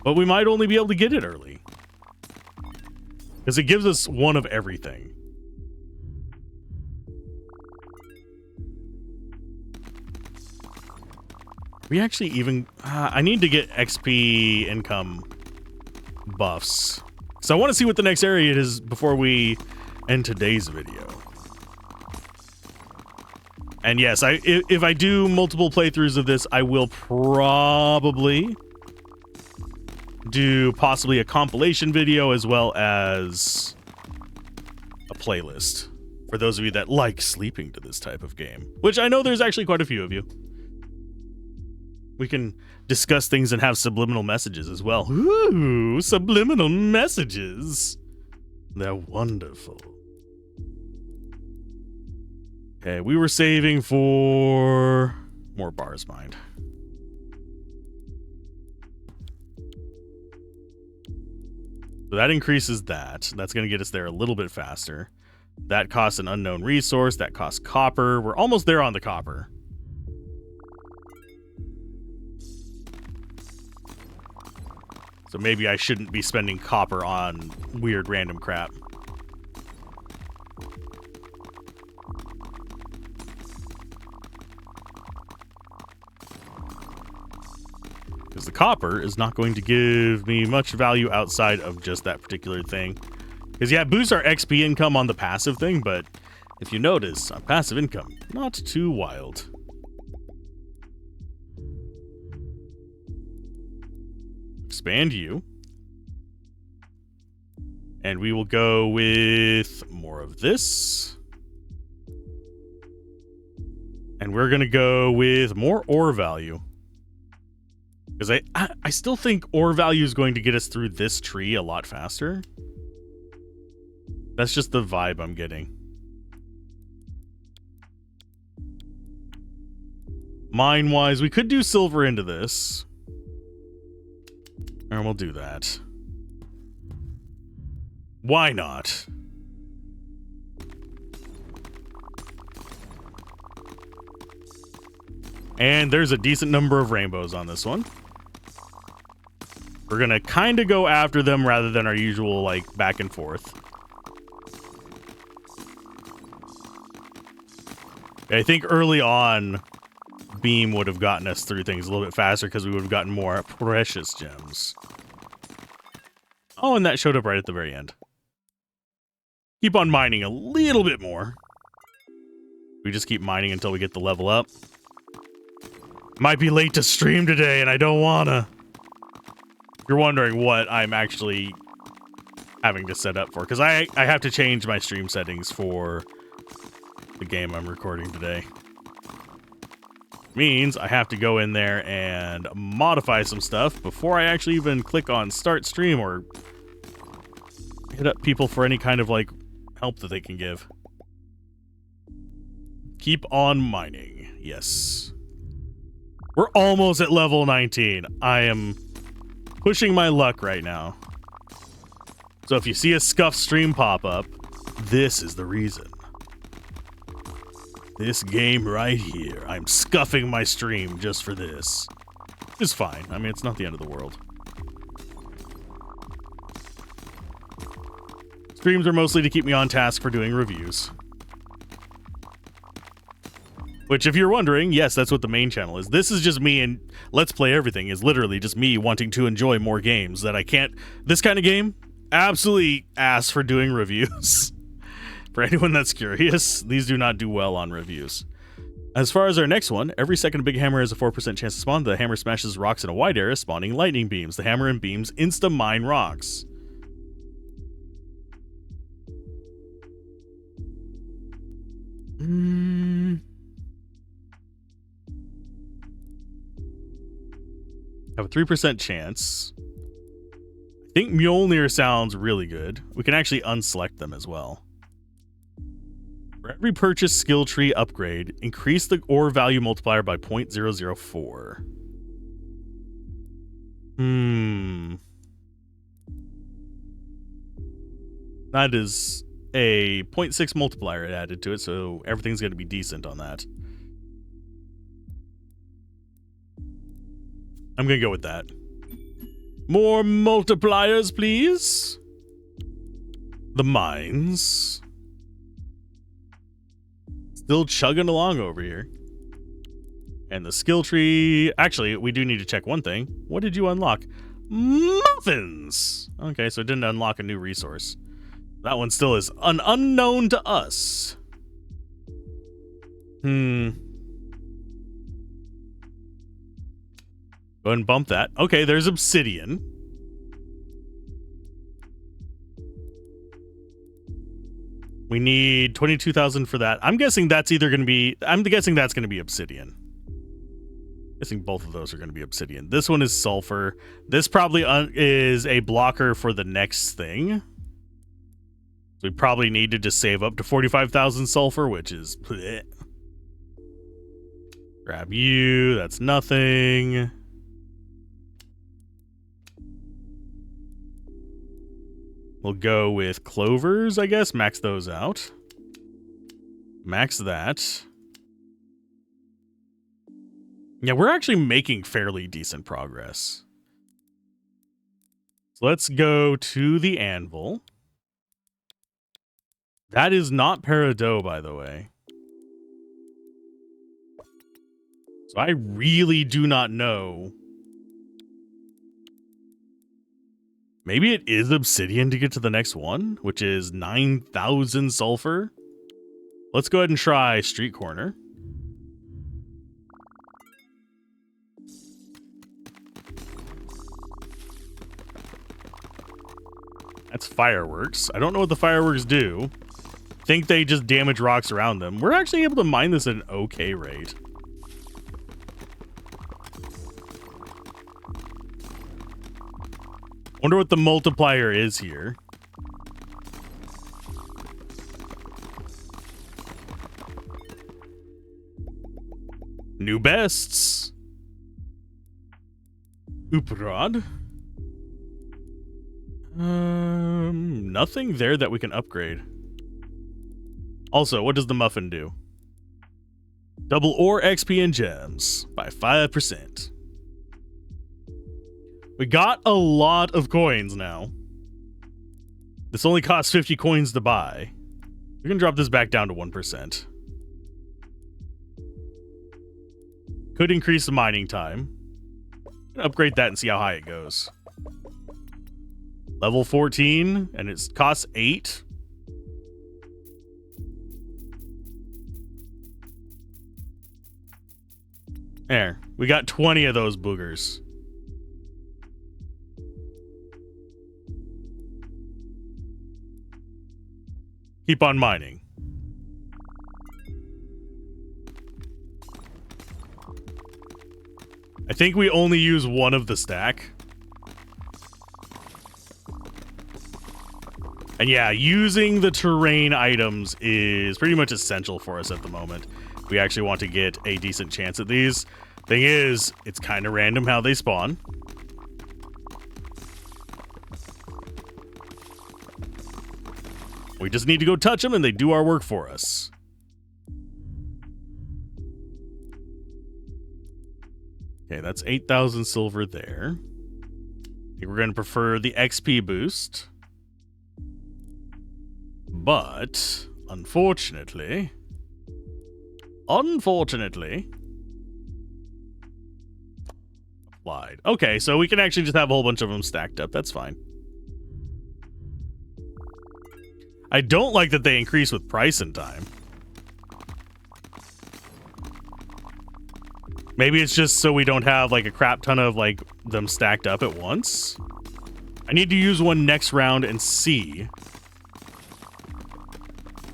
But we might only be able to get it early. Because it gives us one of everything. We actually even... I need to get XP income buffs. So I want to see what the next area is before we end today's video. And yes, if I do multiple playthroughs of this, I will probably do possibly a compilation video as well as a playlist for those of you that like sleeping to this type of game, which I know there's actually quite a few of you. We can discuss things and have subliminal messages as well. Ooh, subliminal messages. They're wonderful. Okay, we were saving for more bars mined. So that increases that. That's going to get us there a little bit faster. That costs an unknown resource. That costs copper. We're almost there on the copper. So maybe I shouldn't be spending copper on weird random crap. Because the copper is not going to give me much value outside of just that particular thing. Because yeah, it boosts our XP income on the passive thing, but if you notice, our passive income, not too wild. Expand you. And we will go with more of this. And we're going to go with more ore value. Because I still think ore value is going to get us through this tree a lot faster. That's just the vibe I'm getting. Mine-wise, we could do silver into this. And we'll do that. Why not? And there's a decent number of rainbows on this one. We're going to kind of go after them rather than our usual, like, back and forth. I think early on, Beam would have gotten us through things a little bit faster because we would have gotten more precious gems. Oh, and that showed up right at the very end. Keep on mining a little bit more. We just keep mining until we get the level up. Might be late to stream today, and I don't wanna. You're wondering what I'm actually having to set up for, because I have to change my stream settings for the game I'm recording today. Means I have to go in there and modify some stuff before I actually even click on start stream or hit up people for any kind of like help that they can give. Keep on mining. Yes. We're almost at level 19. I am pushing my luck right now. So if you see a scuffed stream pop up, this is the reason. This game right here. I'm scuffing my stream just for this. It's fine. I mean, it's not the end of the world. Streams are mostly to keep me on task for doing reviews. Which, if you're wondering, yes, that's what the main channel is. This is just me, and Let's Play Everything is literally just me wanting to enjoy more games that I can't... This kind of game, absolutely ass for doing reviews. For anyone that's curious, these do not do well on reviews. As far as our next one, every second a big hammer has a 4% chance to spawn. The hammer smashes rocks in a wide area, spawning lightning beams. The hammer and beams insta-mine rocks. Have a 3% chance. I think Mjolnir sounds really good. We can actually unselect them as well. For every purchased skill tree upgrade, increase the ore value multiplier by 0.004. That is a 0.6 multiplier added to it, so everything's going to be decent on that. I'm going to go with that. More multipliers, please. The mines. Still chugging along over here. And the skill tree... Actually, we do need to check one thing. What did you unlock? Muffins! Okay, so it didn't unlock a new resource. That one still is an unknown to us. Go ahead and bump that. Okay, there's obsidian. We need 22,000 for that. I'm guessing that's either going to be... I'm guessing that's going to be obsidian. Guessing both of those are going to be obsidian. This one is sulfur. This probably is a blocker for the next thing. So we probably need to just save up to 45,000 sulfur, which is... bleh. Grab you. That's nothing. We'll go with clovers, I guess. Max those out. Max that. Yeah, we're actually making fairly decent progress. So let's go to the anvil. That is not peridot, by the way. So I really do not know. Maybe it is obsidian to get to the next one, which is 9,000 sulfur. Let's go ahead and try street corner. That's fireworks. I don't know what the fireworks do. Think they just damage rocks around them. We're actually able to mine this at an okay rate. Wonder what the multiplier is here. New bests. Uprod. Nothing there that we can upgrade. Also, what does the muffin do? Double ore XP and gems by 5%. We got a lot of coins now. This only costs 50 coins to buy. We're gonna drop this back down to 1%. Could increase the mining time. Upgrade that and see how high it goes. Level 14, and it costs 8. There, we got 20 of those boogers. Keep on mining. I think we only use one of the stack. And yeah, using the terrain items is pretty much essential for us at the moment. We actually want to get a decent chance at these. Thing is, it's kind of random how they spawn. We just need to go touch them and they do our work for us. Okay, that's 8,000 silver there. I think we're going to prefer the XP boost. But, unfortunately... Applied. Okay, so we can actually just have a whole bunch of them stacked up. That's fine. I don't like that they increase with price and time. Maybe it's just so we don't have like a crap ton of like them stacked up at once. I need to use one next round and see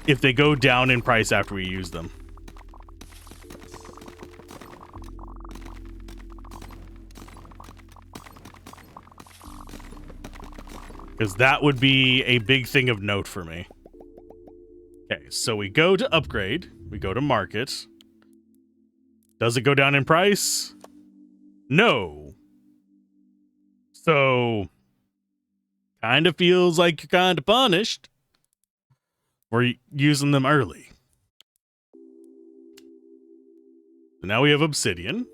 if they go down in price after we use them. Because that would be a big thing of note for me. Okay, so we go to upgrade. We go to market. Does it go down in price? No. So, kind of feels like you're kind of punished for using them early. So now we have obsidian.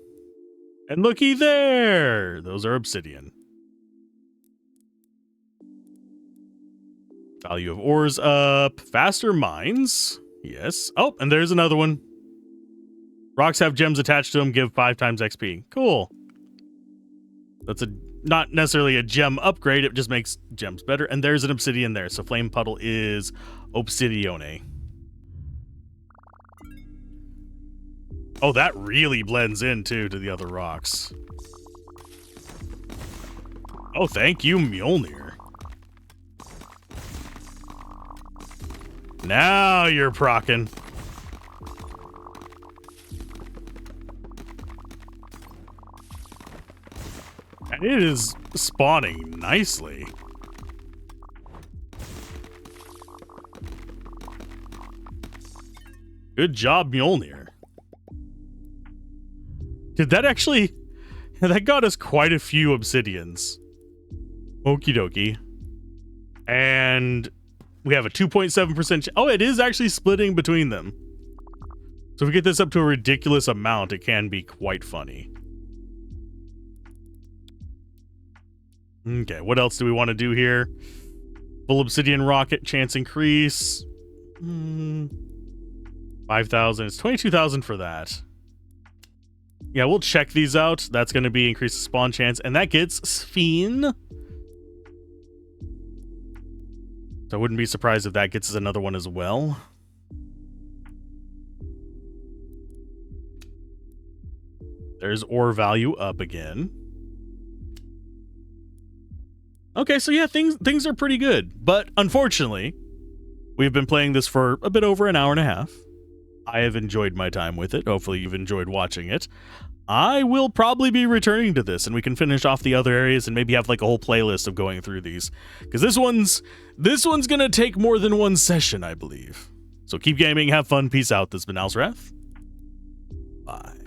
And looky there! Those are obsidian. Value of ores up. Faster mines. Yes. Oh, and there's another one. Rocks have gems attached to them. Give 5 times XP. Cool. That's not necessarily a gem upgrade. It just makes gems better. And there's an obsidian there. So flame puddle is obsidione. Oh, that really blends in too to the other rocks. Oh, thank you, Mjolnir. Now you're procking. And it is spawning nicely. Good job, Mjolnir. Did that actually... That got us quite a few obsidians. Okie dokie. And we have a 2.7%... Oh, it is actually splitting between them. So if we get this up to a ridiculous amount, it can be quite funny. Okay, what else do we want to do here? Full obsidian rocket, chance increase. 5,000. It's 22,000 for that. Yeah, we'll check these out. That's going to be increased spawn chance, and that gets Sphene. So I wouldn't be surprised if that gets us another one as well. There's ore value up again. Okay, so yeah, things are pretty good. But unfortunately, we've been playing this for a bit over an hour and a half. I have enjoyed my time with it. Hopefully you've enjoyed watching it. I will probably be returning to this, and we can finish off the other areas and maybe have like a whole playlist of going through these. Because this one's gonna take more than one session, I believe. So keep gaming, have fun, peace out. This has been Alzorath. Bye.